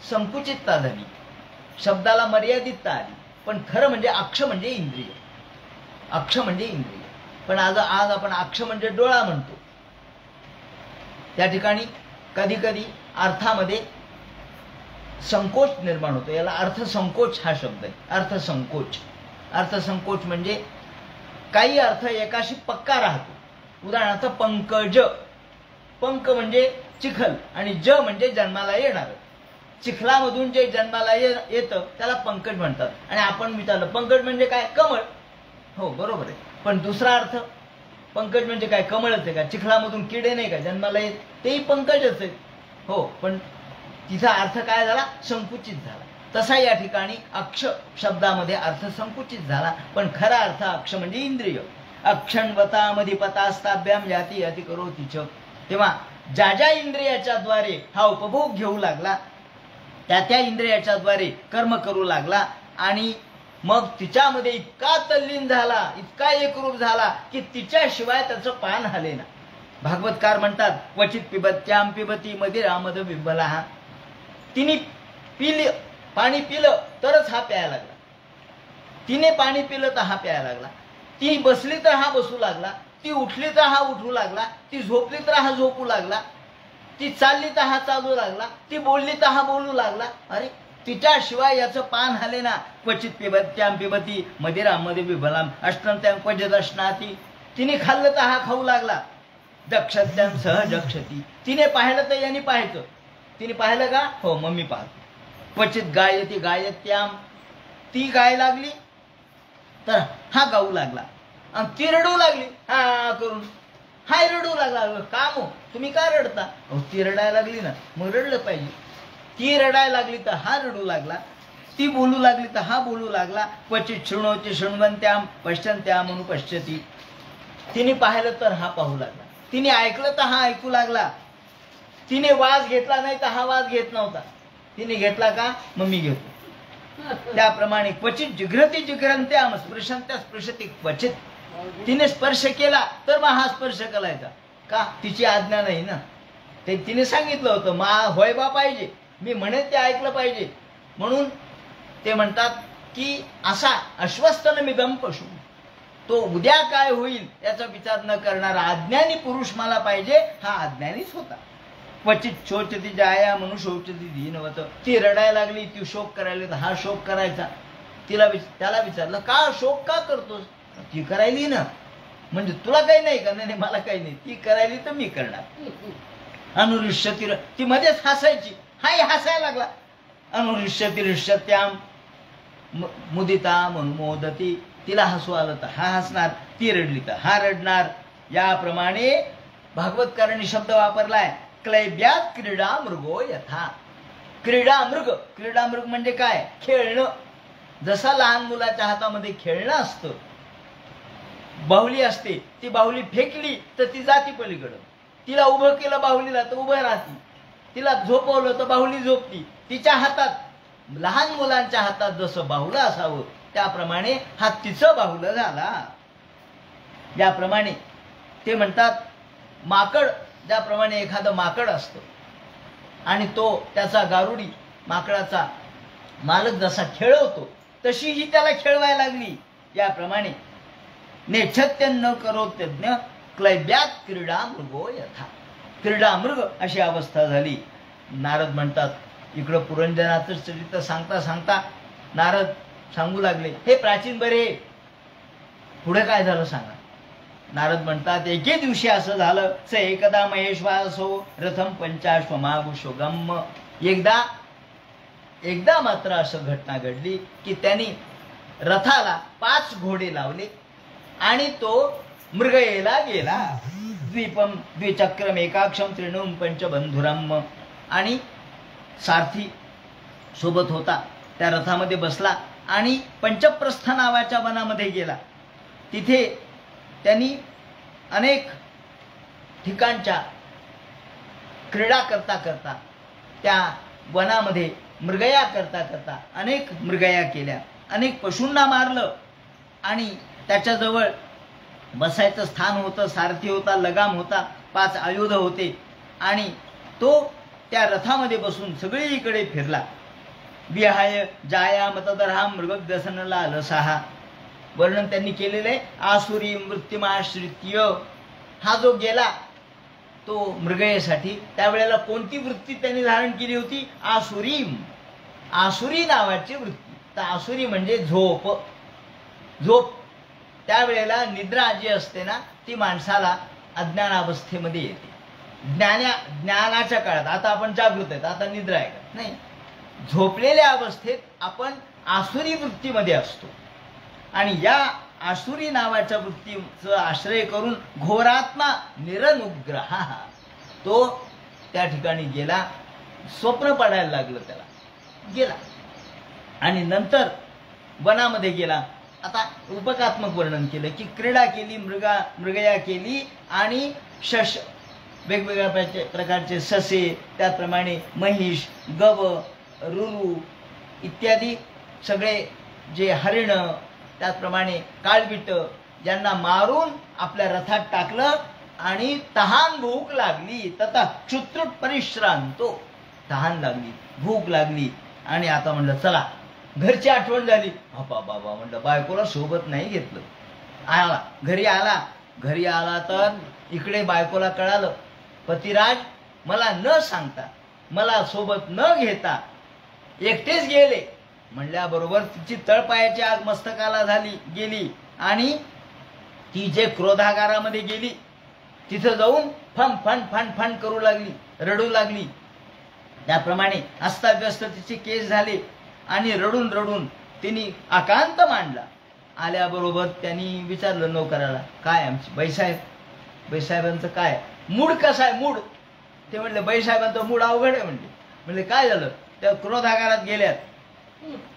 संकुचितता झाली, शब्दाला मर्यादितता आली. पण खरं म्हणजे अक्ष म्हणजे इंद्रिय, अक्ष म्हणजे इंद्रिय. पण आज आपण अक्ष म्हणजे डोळा म्हणतो. त्या ठिकाणी कधी कधी अर्थामध्ये संकोच निर्माण होतो. याला अर्थसंकोच हा शब्द आहे. अर्थसंकोच म्हणजे काही अर्थ एकाशी पक्का राहतो. उदाहरणार्थ पंकज, पंक म्हणजे चिखल आणि ज म्हणजे जन्माला येणार. चिखलामधून जे जन्माला येतं त्याला पंकज म्हणतात. आणि आपण विचारलं पंकज म्हणजे काय? कमळ. हो बरोबर आहे, पण दुसरा अर्थ पंकज म्हणजे काय? कमळच आहे का? चिखलामधून किडे नाही का जन्माला येत? तेही पंकजच आहे. हो, पण तिचा अर्थ काय झाला? संकुचित झाला. तसा या ठिकाणी अक्ष शब्दामध्ये अर्थ संकुचित झाला, पण खरा अर्थ अक्ष म्हणजे इंद्रिय. अक्षणवतामधी पतास्ताभ्याम याती याती करोति च. तेव्हा ज्या ज्या इंद्रियाच्या द्वारे हा उपभोग घेऊ लागला, त्या त्या इंद्रियाच्या द्वारे कर्म करू लागला आणि मग तिच्यामध्ये इतका तल्लीन झाला, इतका एकरूप झाला की तिच्याशिवाय त्याचं पान हालेना. भागवतकार म्हणतात क्वचित पिबत्याम पिबती मदिरामद बिब्बला. तिने पाणी पिलं तरच हा प्यायला लागला, तिने पाणी पिलं तर हा प्यायला लागला, ती बसली तर हा बसू लागला, ती उठली तर हा उठू लागला, ती झोपली तर हा झोपू लागला, ती चालली तर हा चालू लागला, ती बोलली तर हा बोलू लागला. अरे तिच्याशिवाय याचं पान हाले ना. क्वचित पिबत्याम पिबती मदिरामध्ये बिबलाम अष्टंत्याम क्वचित अश्नाती. तिने खाल्लं तर हा खाऊ लागला. दक्षत्याम सहजक्षती. तिने पाहिलं तर यांनी पाहायचं. तिने पाहिलं का? हो मम्मी पाहतो. क्वचित गायती गायत्याम. ती गाय लागली तर हा गाऊ लागला, आणि ती रडू लागली हा करून, हा रडू लागला. का मग तुम्ही का रडता? अहो ती रडायला लागली ना, मग रडलं पाहिजे. ती रडायला लागली तर हा रडू लागला, ती बोलू लागली तर हा बोलू लागला. क्वचित शृणोति शृण्वन्त्याम पश्यन्त्याम अनुपश्यती. तिने पाहिलं तर हा पाहू लागला, तिने ऐकलं तर हा ऐकू लागला, तिने वास घेतला नाही तर हा वास घेत नव्हता. तिने घेतला का? मग मी घेतो. त्याप्रमाणे क्वचित जिघ्रती जिघ्रन्त्याम स्पृशन्त्या स्पृशती क्वचित. तिने स्पर्श केला तर मग हा स्पर्श करायचा का? तिची आज्ञा नाही ना. ते तिने सांगितलं होतं मा होय बा पाहिजे, मी म्हणेन ते ऐकलं पाहिजे. म्हणून ते म्हणतात की असा अश्वस्थन मिदम पशु, तो उद्या काय होईल याचा विचार न करणारा अज्ञानी पुरुष मला पाहिजे. हा अज्ञानीच होता. क्वचित शोचती जाया म्हणून शोचती दीनवत. ती रडायला लागली, ती शोक करायला, तर हा शोक करायचा. त्याला विचारलं का शोक का करतोस? ती करायली ना, म्हणजे तुला काही नाही का? नाही मला काही नाही. ती करायली तर मी करणार. अनुरुष्यती. ती मध्येच हसायची, हाही हसायला लागला. अनुरुष्यती ऋष्यत्याम मुदिता मोदती. तिला हसू आलं तर हा हसणार, ती रडली तर हा रडणार. याप्रमाणे भागवतकारांनी शब्द वापरलाय क्लैब्यात क्रीडा मृगो यथा. क्रीडा मृग म्हणजे काय? खेळणं. जसा लहान मुलाच्या हातामध्ये खेळणं असतं, बाहुली असते, ती बाहुली फेकली तर ती जाती पलीकडं. तिला उभं केलं बाहुलीला तर उभं राहती, तिला झोपवलं तर बाहुली झोपती. तिच्या हातात, लहान मुलांच्या हातात जसं बाहुलं असावं त्याप्रमाणे हा तिचं बाहुलं झाला. याप्रमाणे ते म्हणतात माकड, ज्याप्रमाणे एखादं माकड असतं आणि तो त्याचा गारुडी माकडाचा मालक जसा खेळवतो तशी ही त्याला खेळवायला लागली. याप्रमाणे नेच्छत्य न करोत्यज्ञ क्लैब्यात क्रीडा मृगो यथा. क्रीडा मृग अशी अवस्था झाली. नारद म्हणतात इकडं पुरंजनाचं चरित्र सांगता सांगता नारद सांगू लागले हे प्राचीन बरे, पुढे काय झालं सांगा. नारद म्हणतात एके दिवशी असं झालं स एकदा महेश्वासो रथम पंचाश्वमागुषोगम. एकदा मात्र असं घटना घडली की त्यांनी रथाला 5 घोडे लावले आणि तो मृगयेला गेला. द्वीपम द्विचक्रम एकाक्षम त्रिणुम पंचबंधुरम. आणि सारथी सोबत होता, त्या रथामध्ये बसला आणि पंचप्रस्थ नावाच्या वनामध्ये गेला. तिथे त्यांनी अनेक ठिकाणच्या क्रीडा करता करता त्या वनामध्ये मृगया करता करता अनेक मृगया केल्या, अनेक पशूंना मारलं आणि त्याच्याजवळ बसायचं स्थान होतं, सारथी होता, लगाम होता, 5 आयुध होते आणि तो त्या रथामध्ये बसून सगळीकडे फिरला. विहाय जाया मतदरहा मृगव्यसनला लसहा. वर्णन त्यांनी केलेलं आहे. आसुरी मृत्युमाश्रित्य. हा जो गेला तो मृगयेसाठी, त्यावेळेला कोणती वृत्ती त्यांनी धारण केली होती? आसुरीम, आसुरी नावाची वृत्ती. तर आसुरी म्हणजे झोप. त्यावेळेला निद्रा जी असते ना ती माणसाला अज्ञानावस्थेमध्ये येते. ज्ञानाच्या काळात आता आपण जागृत आहेत, आता निद्रा आहे का? नाही. झोपलेल्या अवस्थेत आपण आसुरी वृत्तीमध्ये असतो आणि या आसुरी नावाच्या वृत्तीचा आश्रय करून घोरात्मा निरनुग्रह तो त्या ठिकाणी गेला. स्वप्न पडायला लागलं त्याला, गेला. आणि नंतर वनामध्ये गेला. आता उपकात्मक वर्णन केलं की क्रीडा केली, मृगया केली आणि शश वेगवेगळ्या प्रकारचे ससे, त्याचप्रमाणे महिष, गव, रुरू इत्यादी सगळे जे हरिण, त्याचप्रमाणे काळविट यांना मारून आपल्या रथात टाकलं आणि तहान भूक लागली. तथा क्षुत्रुट परिश्रांतो, तहान लागली, भूक लागली आणि आता म्हणलं चला घरची आठवण झाली. बाबा म्हणलं बायकोला सोबत नाही घेतलं. घरी आला तर इकडे बायकोला कळालं पतिराज मला न सांगता, मला सोबत न घेता एकटेच गेले. म्हणल्याबरोबर तिची तळपायाची आग मस्तकाला गेली आणि ती जे क्रोधागारामध्ये गेली तिथं जाऊन फन फन फन फन करू लागली, रडू लागली. त्याप्रमाणे अस्ताव्यस्त तिचे केस झाले आणि रडून रडून तिने आकांत मांडला. आल्याबरोबर त्यांनी विचारलं नोकराला, काय आमची बाईसाहेबांचं काय मूड कसा आहे मूड? ते म्हणले बाईसाहेबांचं मूड अवघड आहे. म्हणले काय झालं? त्या क्रोधागारात गेल्यात,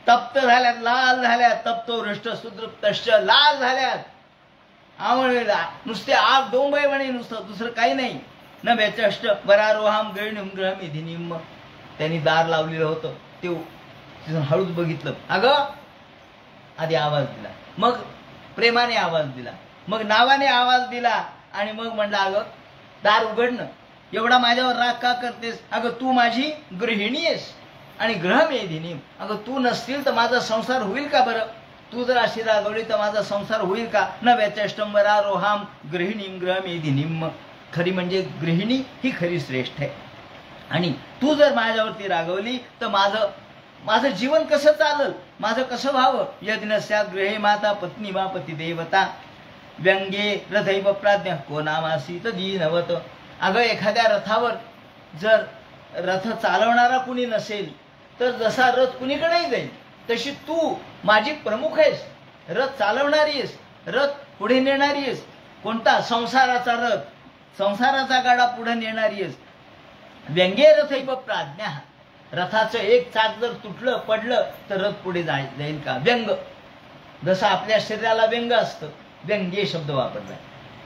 तप्त झाल्यात, लाल झाल्यात, तप्तो हृष्ट सुदृप्तश्च, लाल झाल्यात. नुसते आग डोंबाई म्हणे, नुसतं दुसरं काही नाही. न बेचष्ट बरारोहाम गृहिणीम गृहमिधिनीम. त्यांनी दार लावलेलं होतं ते हळूच बघितलं. अगं आधी आवाज दिला, मग प्रेमाने आवाज दिला, मग नावाने आवाज दिला आणि मग म्हणलं अगं दार उघडणं, एवढा माझ्यावर राग का करतेस? अगं तू माझी गृहिणी आहेस आणि गृहमेधिनी. अगं तू नसतील तर माझा संसार होईल का बरं? तू जर अशी रागवली तर माझा संसार होईल का? न व्यचष्टंबरा रोहाम गृहिणीम गृहमेधिनीम. खरी म्हणजे गृहिणी ही खरी श्रेष्ठ आहे आणि तू जर माझ्यावरती रागवली तर माझं जीवन कसं चालल, माझं कसं व्हावं? यज्ञस्यात गृहे माता पत्नी वा पती देवता व्यंगे रथैव प्राज्ञ को नामासीत दीनवत. अगं एखाद्या रथावर जर रथ चालवणारा कुणी नसेल तर जसा रथ कुणीकडेही जाईल तशी तू माझी प्रमुख आहेस, रथ चालवणारी आहेस, रथ पुढे नेणारी आहेस. कोणता? संसाराचा रथ, संसाराचा गाडा पुढे नेणारी आहेस. व्यंगे रथैव प्राज्ञा. रथाचं एक चाक जर तुटलं पडलं तर रथ पुढे जाईल का? व्यंग, जसं आपल्या शरीराला व्यंग असतं, व्यंगे शब्द वापरला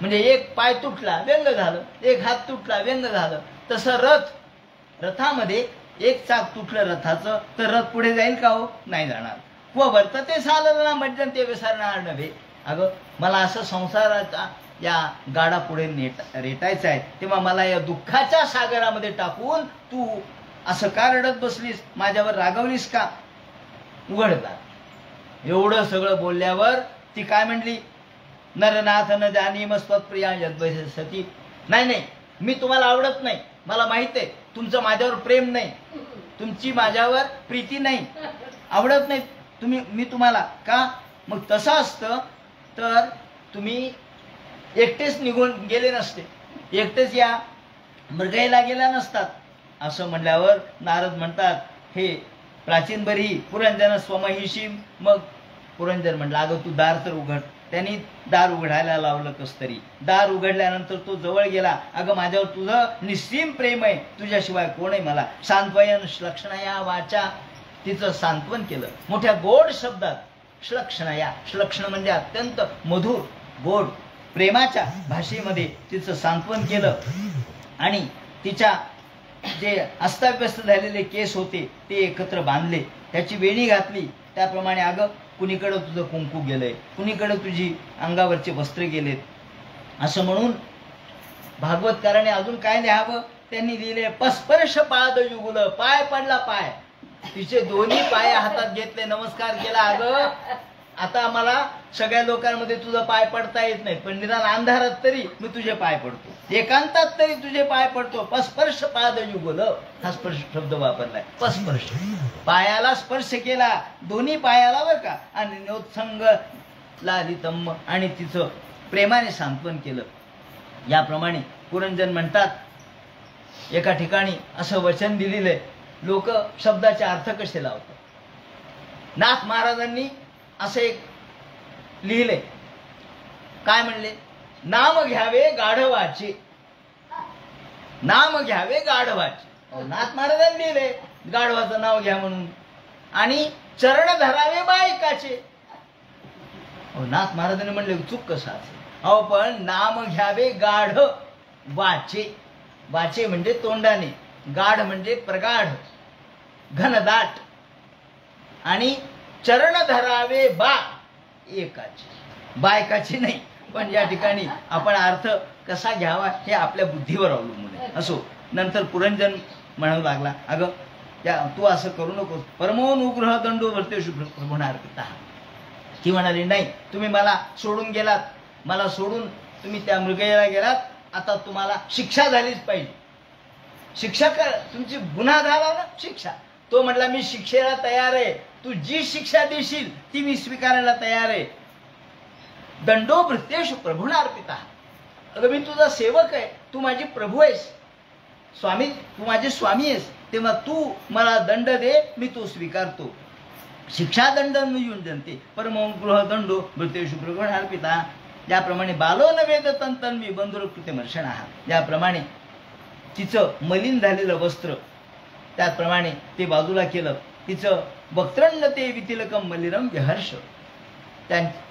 म्हणजे एक पाय तुटला व्यंग झालं, एक हात तुटला व्यंग झालं. तसं रथामध्ये एक चाक तुटलं रथाचं तर रथ पुढे जाईल का? हो, नाही जाणार. व वर्तते सालना मज्जंते विसरणार नव्हे. अगं मला असं संसाराचा या गाडा पुढे रेटायचा आहे, तेव्हा मला या दुःखाच्या सागरामध्ये टाकून तू असं का रडत बसलीस, माझ्यावर रागवलीस का? उघडता. एवढं सगळं बोलल्यावर ती काय म्हणली? नरनाथ न जानीम स्वप्रिया यद्वसती. नाही, मी तुम्हाला आवडत नाही, मला माहित आहे तुमचं माझ्यावर प्रेम नाही, तुमची माझ्यावर प्रीती नाही, आवडत नाही मी तुम्हाला. का? मग तसं असतं तर तुम्ही एकटेच निघून गेले नसते, एकटेच या मृगयेला गेल्या नसतात. असं म्हणल्यावर नारद म्हणतात, हे प्राचीन बरी पुरंजन स्वमहिषी. मग पुरंजन म्हटलं अगं तू दार तर उघड. त्यांनी दार उघडायला लावलं कस तरी. दार उघडल्यानंतर तो जवळ गेला. अगं माझ्यावर तुझं निस्सीम प्रेम आहे, तुझ्याशिवाय कोण आहे मला? सांत्वयन श्लक्षणया वाचा. तिचं सांत्वन केलं मोठ्या गोड शब्दात. श्लक्षणया, श्लक्षण म्हणजे अत्यंत मधुर गोड प्रेमाच्या भाषेमध्ये तिचं सांत्वन केलं आणि तिच्या जे अस्ताव्यस्त झालेले केस होते ते एकत्र बांधले, त्याची वेणी घातली. त्याप्रमाणे अगं कुणीकडं तुझं कुंकू गेलंय, कुणीकडं तुझी अंगावरचे वस्त्र गेलेत, असं म्हणून भागवतकाराने अजून काय लिहावं? त्यांनी लिहिले पस्पर्श पाद युगुल. पाय पडला, पाय तिचे दोन्ही पाय हातात घेतले, नमस्कार केला. अगं आता मला सगळ्या लोकांमध्ये तुझा पाय पडता येत नाही, पण निदान अंधारात तरी मी तुझे पाय पडतो, एकांतात तरी तुझे पाय पडतो. पस्पर्श पाद युगल हा स्पर्श शब्द वापरलाय. पस्पर्श, पायाला स्पर्श केला, दोन्ही पायाला बर का. आणि नोत्संग लालितम, आणि तिचं प्रेमाने सांत्वन केलं. याप्रमाणे पुरंजन म्हणतात, एका ठिकाणी असं वचन दिलेलं आहे. लोक शब्दाचे अर्थ कसे लावतात? नाथ महाराजांनी असं एक लिहिले, काय म्हणले? नाम घ्यावे गाढवाचे, नाम घ्यावे गाढवाचे. नाथ महाराजांनी लिहिले गाढवाचं नाव घ्या म्हणून. आणि चरण धरावे बायकाचे. अहो नाथ महाराजांनी म्हणले चूक कसं असेल. अहो पण नाम घ्यावे गाढ वाचे. वाचे म्हणजे तोंडाने, गाढ म्हणजे प्रगाढ घनदाट, आणि चरण धरावे बा एकाचे, बायकाचे नाही. पण या ठिकाणी आपण अर्थ कसा घ्यावा हे आपल्या बुद्धीवर अवलंबून आहे. असो. नंतर पुरंजन म्हणू लागला, अगं तू असं करू नकोस. परमोनुग्रह दंडो भरतेषु प्रभुनार्पिता. ती म्हणाली नाही, तुम्ही मला सोडून गेलात, मला सोडून तुम्ही त्या मृगयाला गेलात, आता तुम्हाला शिक्षा झालीच पाहिजे. शिक्षा कर, तुमची गुन्हा झाला ना, शिक्षा. तो म्हटला मी शिक्षेला तयार आहे, तू जी शिक्षा देशील ती मी स्वीकारायला तयार आहे. दंडो भृत्येषु प्रभुनार्पिता. अगं मी तुझा सेवक आहे, तू माझी प्रभू आहेस, स्वामी, तू माझे स्वामी आहेस, तेव्हा तू मला दंड दे, मी तो स्वीकारतो. शिक्षा दंड युंजन्ते परमोनुग्रह दंडो भृत्येषु प्रभुनार्पिता. ज्याप्रमाणे बालो न वेद तन्वी बंधुरकृते मर्षणा. ज्याप्रमाणे तिचं मलिन झालेलं वस्त्र, त्याप्रमाणे ते बाजूला केलं. तिचं वक्त्रण्य ते वितिलकम मलिरम विहर्ष.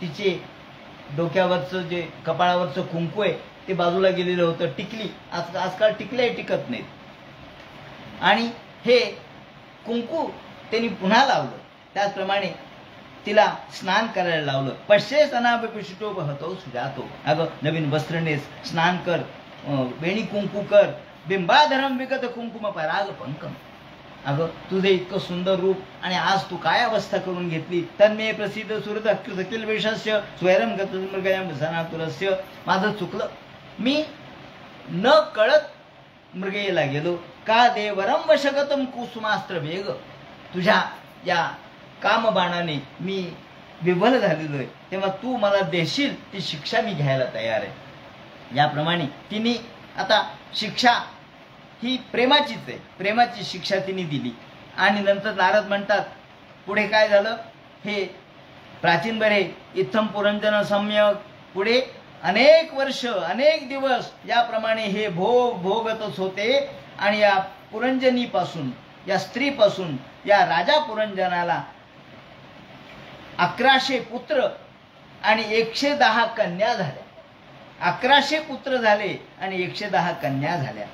तिचे डोक्यावरचं जे कपाळावरचं कुंकू आहे ते बाजूला गेलेलं होतं. टिकली, आजकाल टिकल्या टिकत नाहीत, आणि हे कुंकू त्यांनी पुन्हा लावलं. त्याचप्रमाणे तिला स्नान करायला लावलं. पश्ये सनापिशुटो बहतो सुजातो. अगं नवीन वस्त्र नेस, स्नान कर, वेणी कुंकू कर. बिंबाधरम विगत कुंकुम पराग पंकम. अगं तुझे इतकं सुंदर रूप, आणि आज तू काय अवस्था करून घेतली. तन्मे प्रसिद्ध सुरत अकृतकिल वेशस्य स्वैरम गत मृगयम सनातुरस्य. माझं चुकलं, मी न कळत मृगयेला गेलो. का देवरम वशगतम कुसुमास्त्र वेग. तुझ्या या कामबाणाने मी विवल झालेलो आहे, तेव्हा तू मला देशील ती शिक्षा मी घ्यायला तयार आहे. याप्रमाणे तिने आता शिक्षा ही प्रेमाचीच आहे, प्रेमाची शिक्षा तिने दिली. आणि नंतर नारद म्हणतात, पुढे काय झालं हे प्राचीन बरे. इत्थम पुरंजन सम्यक. पुढे अनेक वर्ष, अनेक दिवस याप्रमाणे हे भोग भोगतच होते. आणि या पुरंजनीपासून, या स्त्रीपासून या राजा पुरंजनाला 1100 पुत्र आणि 110 कन्या झाल्या. 1100 पुत्र झाले आणि 110 कन्या झाल्या.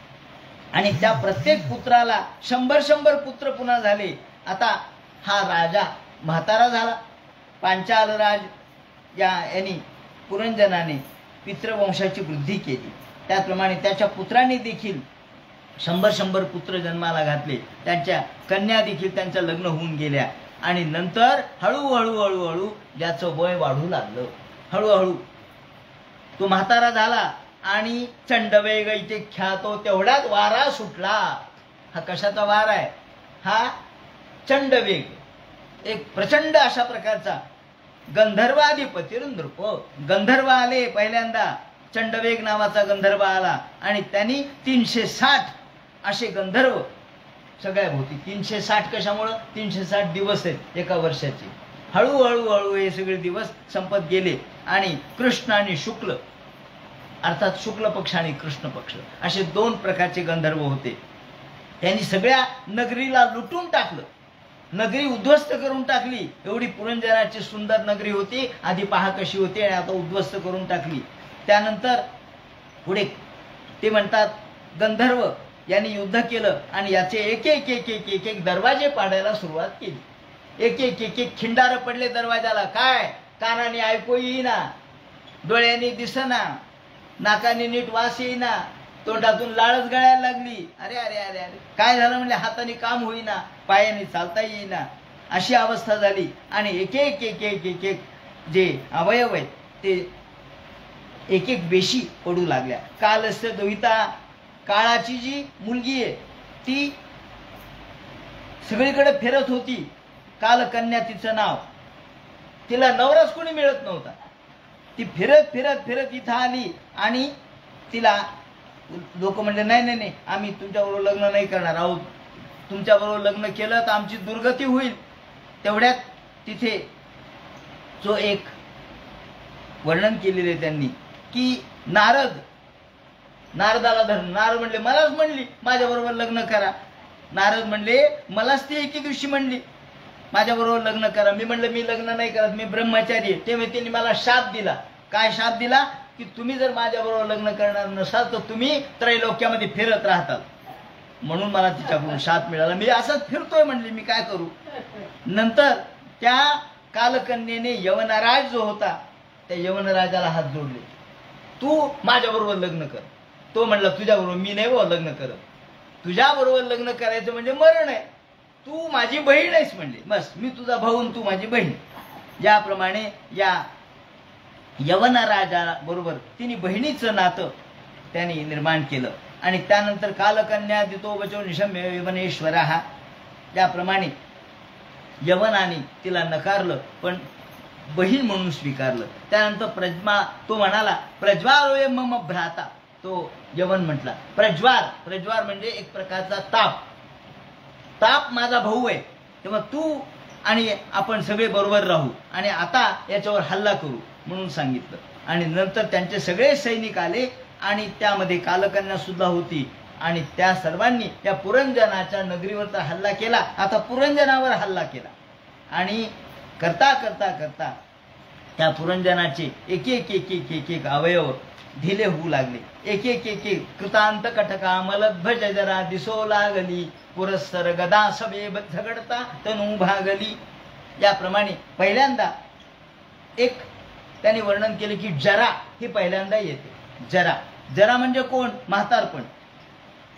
आणि त्या प्रत्येक पुत्राला 100 पुत्र पुन्हा झाले. आता हा राजा म्हातारा झाला. पांचाल राज यांनी पुरंजनाने पितृवंशाची वृद्धी केली. त्याप्रमाणे त्याच्या पुत्रांनी देखील 100 पुत्र जन्माला घातले. त्यांच्या कन्या देखील त्यांचं लग्न होऊन गेल्या. आणि नंतर हळूहळू हळूहळू ज्याचं वय वाढू लागलं, हळूहळू तो म्हातारा झाला. आणि चंडवेग इथे ख्यातो. तेवढ्यात वारा सुटला. हा कशाचा वारा आहे? हा चंडवेग, एक प्रचंड अशा प्रकारचा गंधर्वाधिपती नृप. गंधर्व आले पहिल्यांदा. चंडवेग नावाचा गंधर्व आला आणि त्यांनी 360 असे गंधर्व सगळ्या भोवती. 360 कशामुळं? 360 दिवस आहेत एका वर्षाचे. हळूहळू हळू हे सगळे दिवस संपत गेले. आणि कृष्ण आणि शुक्ल, अर्थात शुक्ल पक्ष आणि कृष्ण पक्ष असे 2 प्रकारचे गंधर्व होते. त्यांनी सगळ्या नगरीला लुटून टाकलं, नगरी उद्ध्वस्त करून टाकली. एवढी पुरंजनाची सुंदर नगरी होती, आधी पहा कशी होती, आणि आता उद्ध्वस्त करून टाकली. त्यानंतर पुढे ते म्हणतात गंधर्व यांनी युद्ध केलं आणि याचे एक एक एक एक एक एक दरवाजे पाडायला सुरुवात केली. एक एक एक एक खिंडार पडले दरवाजाला. काय? कानाने ऐकू येईना, डोळ्यांनी दिसना, नाकाने नीट वास येईना, तोंडातून लाळच गळायला लागली. अरे अरे अरे अरे काय झालं म्हणले, हाताने काम होईना, पायाने चालता येईना, अशी अवस्था झाली. आणि एक एक एक एक एक एक जे अवयव आहेत ते एक एक बेशी पडू लागल्या. कालस्य दोहिता, काळाची जी मुलगी आहे ती सगळीकडे फिरत होती. कालकन्या तिचं नाव. तिला नवराच कोणी मिळत नव्हता. ती फिरत फिरत फिरत इथं आली आणि तिला लोक म्हणले नाही नाही नाही, आम्ही तुमच्याबरोबर लग्न नाही करणार आहोत. तुमच्याबरोबर लग्न केलं तर आमची दुर्गती होईल. तेवढ्यात तिथे जो एक वर्णन केलेले त्यांनी की नारदाला धरून. नारद म्हणले मलाच म्हणली माझ्याबरोबर लग्न करा. नारद म्हणले मलाच ती एके दिवशी म्हणली. माझ्याबरोबर लग्न करा. मी म्हणलं मी लग्न नाही करत, मी ब्रह्मचारी आहे. तेव्हा त्यांनी मला शाप दिला. काय शाप दिला? की तुम्ही जर माझ्याबरोबर लग्न करणार नसाल तर तुम्ही त्रैलोक्यामध्ये फिरत राहताल. म्हणून मला तिच्याकडून शाप मिळाला. मी असंच फिरतोय म्हणले, मी काय करू. नंतर त्या कालकन्येने यवनराज जो होता त्या यवनराजाला हात जोडले, तू माझ्याबरोबर लग्न कर. तो म्हणला तुझ्याबरोबर मी नाही हो लग्न करत, तुझ्याबरोबर लग्न करायचं म्हणजे मरण आहे, तू माझी बहीण आहेस म्हणले. बस मी तुझा भाऊ आणि तू माझी बहीण. याप्रमाणे या यवनराजा बरोबर तिने बहिणीचं नातं त्याने निर्माण केलं. आणि त्यानंतर कालकन्या दितो वचो निशम्य यवनेश्वर हा, त्याप्रमाणे यवनाने तिला नकारलं पण बहीण म्हणून स्वीकारलं. त्यानंतर प्रज्मा तो म्हणाला प्रज्वारोय मम भ्राता. तो यवन म्हटला प्रज्वार, प्रज्वार म्हणजे एक प्रकारचा ताप, ताप माझा भाऊ आहे, तेव्हा तू आणि आपण सगळे बरोबर राहू आणि आता याच्यावर हल्ला करू म्हणून सांगितलं. आणि नंतर त्यांचे सगळे सैनिक आले आणि त्यामध्ये कालकन्या सुद्धा होती आणि त्या सर्वांनी त्या पुरंजनाच्या नगरीवर तर हल्ला केला. आता पुरंजनावर हल्ला केला आणि करता करता करता त्या पुरंजनाचे एक एक एक एक एक एक अवयव ढिले होऊ लागले. एक एक एक एक कृतांत कटका मलध्वज जरा दिसो लागली, पुरस्सर गदा सभे झगडता तनू भागली. याप्रमाणे पहिल्यांदा एक त्याने वर्णन केले की जरा ही पहिल्यांदा येते. जरा, जरा म्हणजे कोण? म्हातारपण.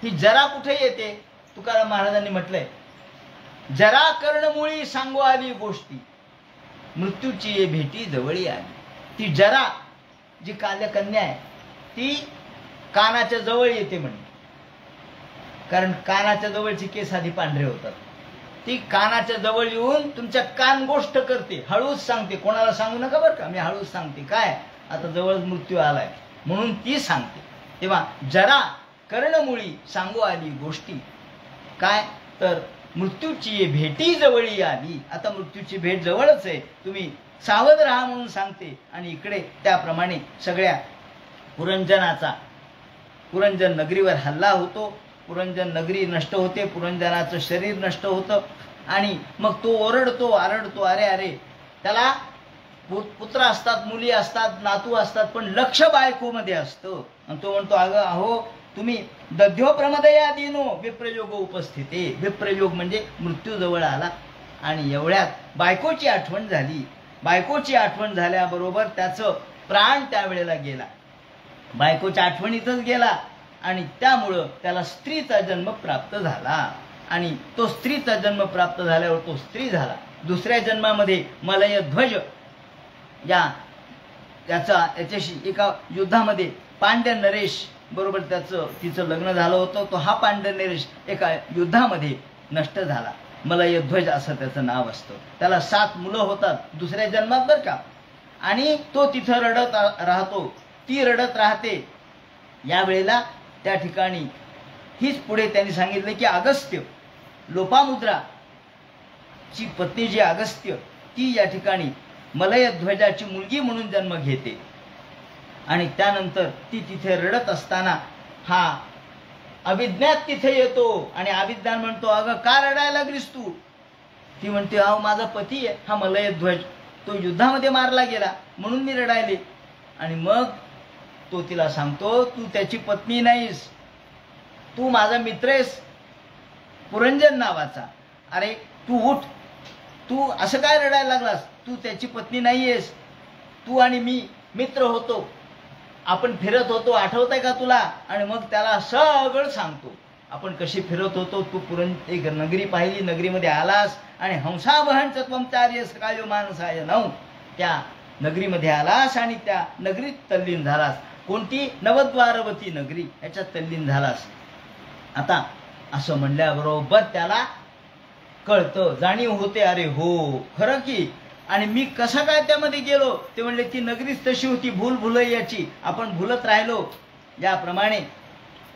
ही जरा कुठे येते? तुकाराम महाराजांनी म्हटलंय जरा कर्णमुळी सांगू आली गोष्टी, मृत्यूची भेटी जवळी आली. ती जरा जी कालकन्या आहे ती कानाच्या जवळ येते म्हणे, कारण कानाच्या जवळची केस आधी पांढरे होतात. ती कानाच्या जवळ येऊन तुमच्या कान गोष्ट करते, हळूच सांगते. कोणाला सांगू नका बरं का, मी हळूच सांगते. काय आता जवळ मृत्यू आलाय म्हणून ती सांगते. तेव्हा जरा कर्णमुळी सांगू आली गोष्टी, काय तर मृत्यूची भेटी जवळी आली. आता मृत्यूची भेट जवळच आहे, तुम्ही सावध राहा म्हणून सांगते. आणि इकडे त्याप्रमाणे सगळ्या पुरंजन नगरीवर हल्ला होतो. पुरंजन नगरी नष्ट होते, पुरंजनाचं शरीर नष्ट होतं आणि मग तो ओरडतो आरडतो, अरे अरे. त्याला पुत्र असतात, मुली असतात, नातू असतात, पण लक्ष बायकोमध्ये असतं. आणि तो म्हणतो अगं अहो तुम्ही दध्यो प्रमदया दिनो विप्रयोग उपस्थिते. विप्रयोग म्हणजे मृत्यू जवळ आला आणि एवढ्यात बायकोची आठवण झाली. बायकोची आठवण झाल्याबरोबर त्याचं प्राण त्यावेळेला गेला, बायकोच्या आठवणीतच गेला आणि त्यामुळं त्याला स्त्रीचा जन्म प्राप्त झाला. आणि तो स्त्रीचा जन्म प्राप्त झाल्यावर तो स्त्री झाला. दुसऱ्या जन्मामध्ये मलयध्वज याच्याशी एका युद्धामध्ये पांड्य नरेश बरोबर तिचं लग्न झालं होतं. तो हा पांड्य नरेश एका युद्धामध्ये नष्ट झाला. मलयध्वज असं त्याचं नाव असतं. त्याला 7 मुलं होतात दुसऱ्या जन्मात बरं का. आणि तो तिथं रडत राहतो, ती रडत राहते. यावेळेला त्या ठिकाणी हीच पुढे त्यांनी सांगितलं की अगस्त्य, लोपामुद्राची पत्नी जी अगस्त्य, ती या ठिकाणी मलयध्वजाची मुलगी म्हणून जन्म घेते. आणि त्यानंतर ती तिथे रडत असताना हा अभिज्ञात तिथे येतो आणि अभिज्ञान म्हणतो अगं का रडायला लागलीस तू? ती म्हणते अहो माझा पती आहे हा मलयध्वज, तो युद्धामध्ये मारला गेला म्हणून मी रडायले. आणि मग तो तिला सांगतो तू त्याची पत्नी नाहीस, तू माझा मित्र आहेस पुरंजन नावाचा. अरे तू उठ, तू असं काय रडायला लागलास? तू त्याची पत्नी नाहीयेस, तू आणि मी मित्र होतो, आपण फिरत होतो, आठवतंय का तुला? आणि मग त्याला सगळं सांगतो आपण कशी फिरत होतो. तू एक नगरी पाहिली, नगरीमध्ये आलास आणि हंसावहन चत्वमचार्य सकाळी मानसाय नऊ, त्या नगरीमध्ये आलास आणि त्या नगरीत तल्लीन झालास. कोणती? नवद्वारवती नगरी, याच्यात तल्लीन झालास. आता असं म्हणल्याबरोबर त्याला कळतं, जाणीव होते, अरे हो खरं की. आणि मी कसं काय त्यामध्ये गेलो? ते म्हणले ती नगरीच तशी होती, भूल भुलैयाची, आपण भुलत राहिलो. याप्रमाणे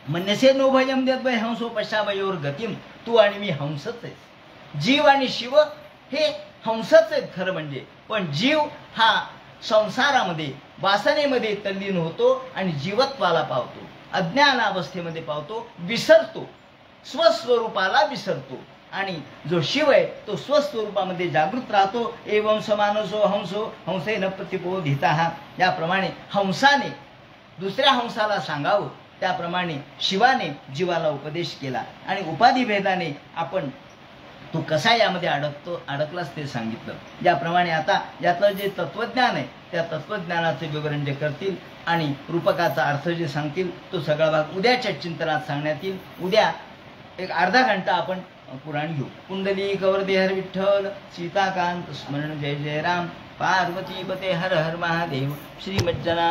म्हणसे नोभयम देद्वय हंसो पश्चावयोर गतिम. तू आणि मी हंसच आहे, जीव आणि शिव हे हंसच आहेत खरं म्हणजे. पण जीव हा संसारामध्ये वासनेमध्ये तल्लीन होतो आणि जीवत्वाला पावतो, अज्ञान अवस्थेमध्ये पावतो, विसरतो, स्वस्वरूपाला विसरतो. आणि जो शिव आहे तो स्वस्वरूपामध्ये जागृत राहतो. एवं समानसो हंसो हंसेन प्रतिबोधितः. याप्रमाणे हंसाने दुसऱ्या हंसाला सांगावं त्याप्रमाणे शिवाने जीवाला उपदेश केला आणि उपाधिभेदाने आपण तू कसा यामध्ये अडकलास ते सांगितलं. ज्याप्रमाणे आता यातलं जे तत्वज्ञान आहे त्या तत्वज्ञानाचे विवरण जे करतील आणि रूपकाचा अर्थ जे सांगतील तो सगळा भाग उद्याच्या चिंतनात सांगण्यात येईल. उद्या एक अर्धा घंटा आपण पुराण घेऊ. कुंडली कवरदे हर विठ्ठल सीताकांत स्मरण जय जय राम. पार्वती पते हर हर महादेव. श्रीमज्जना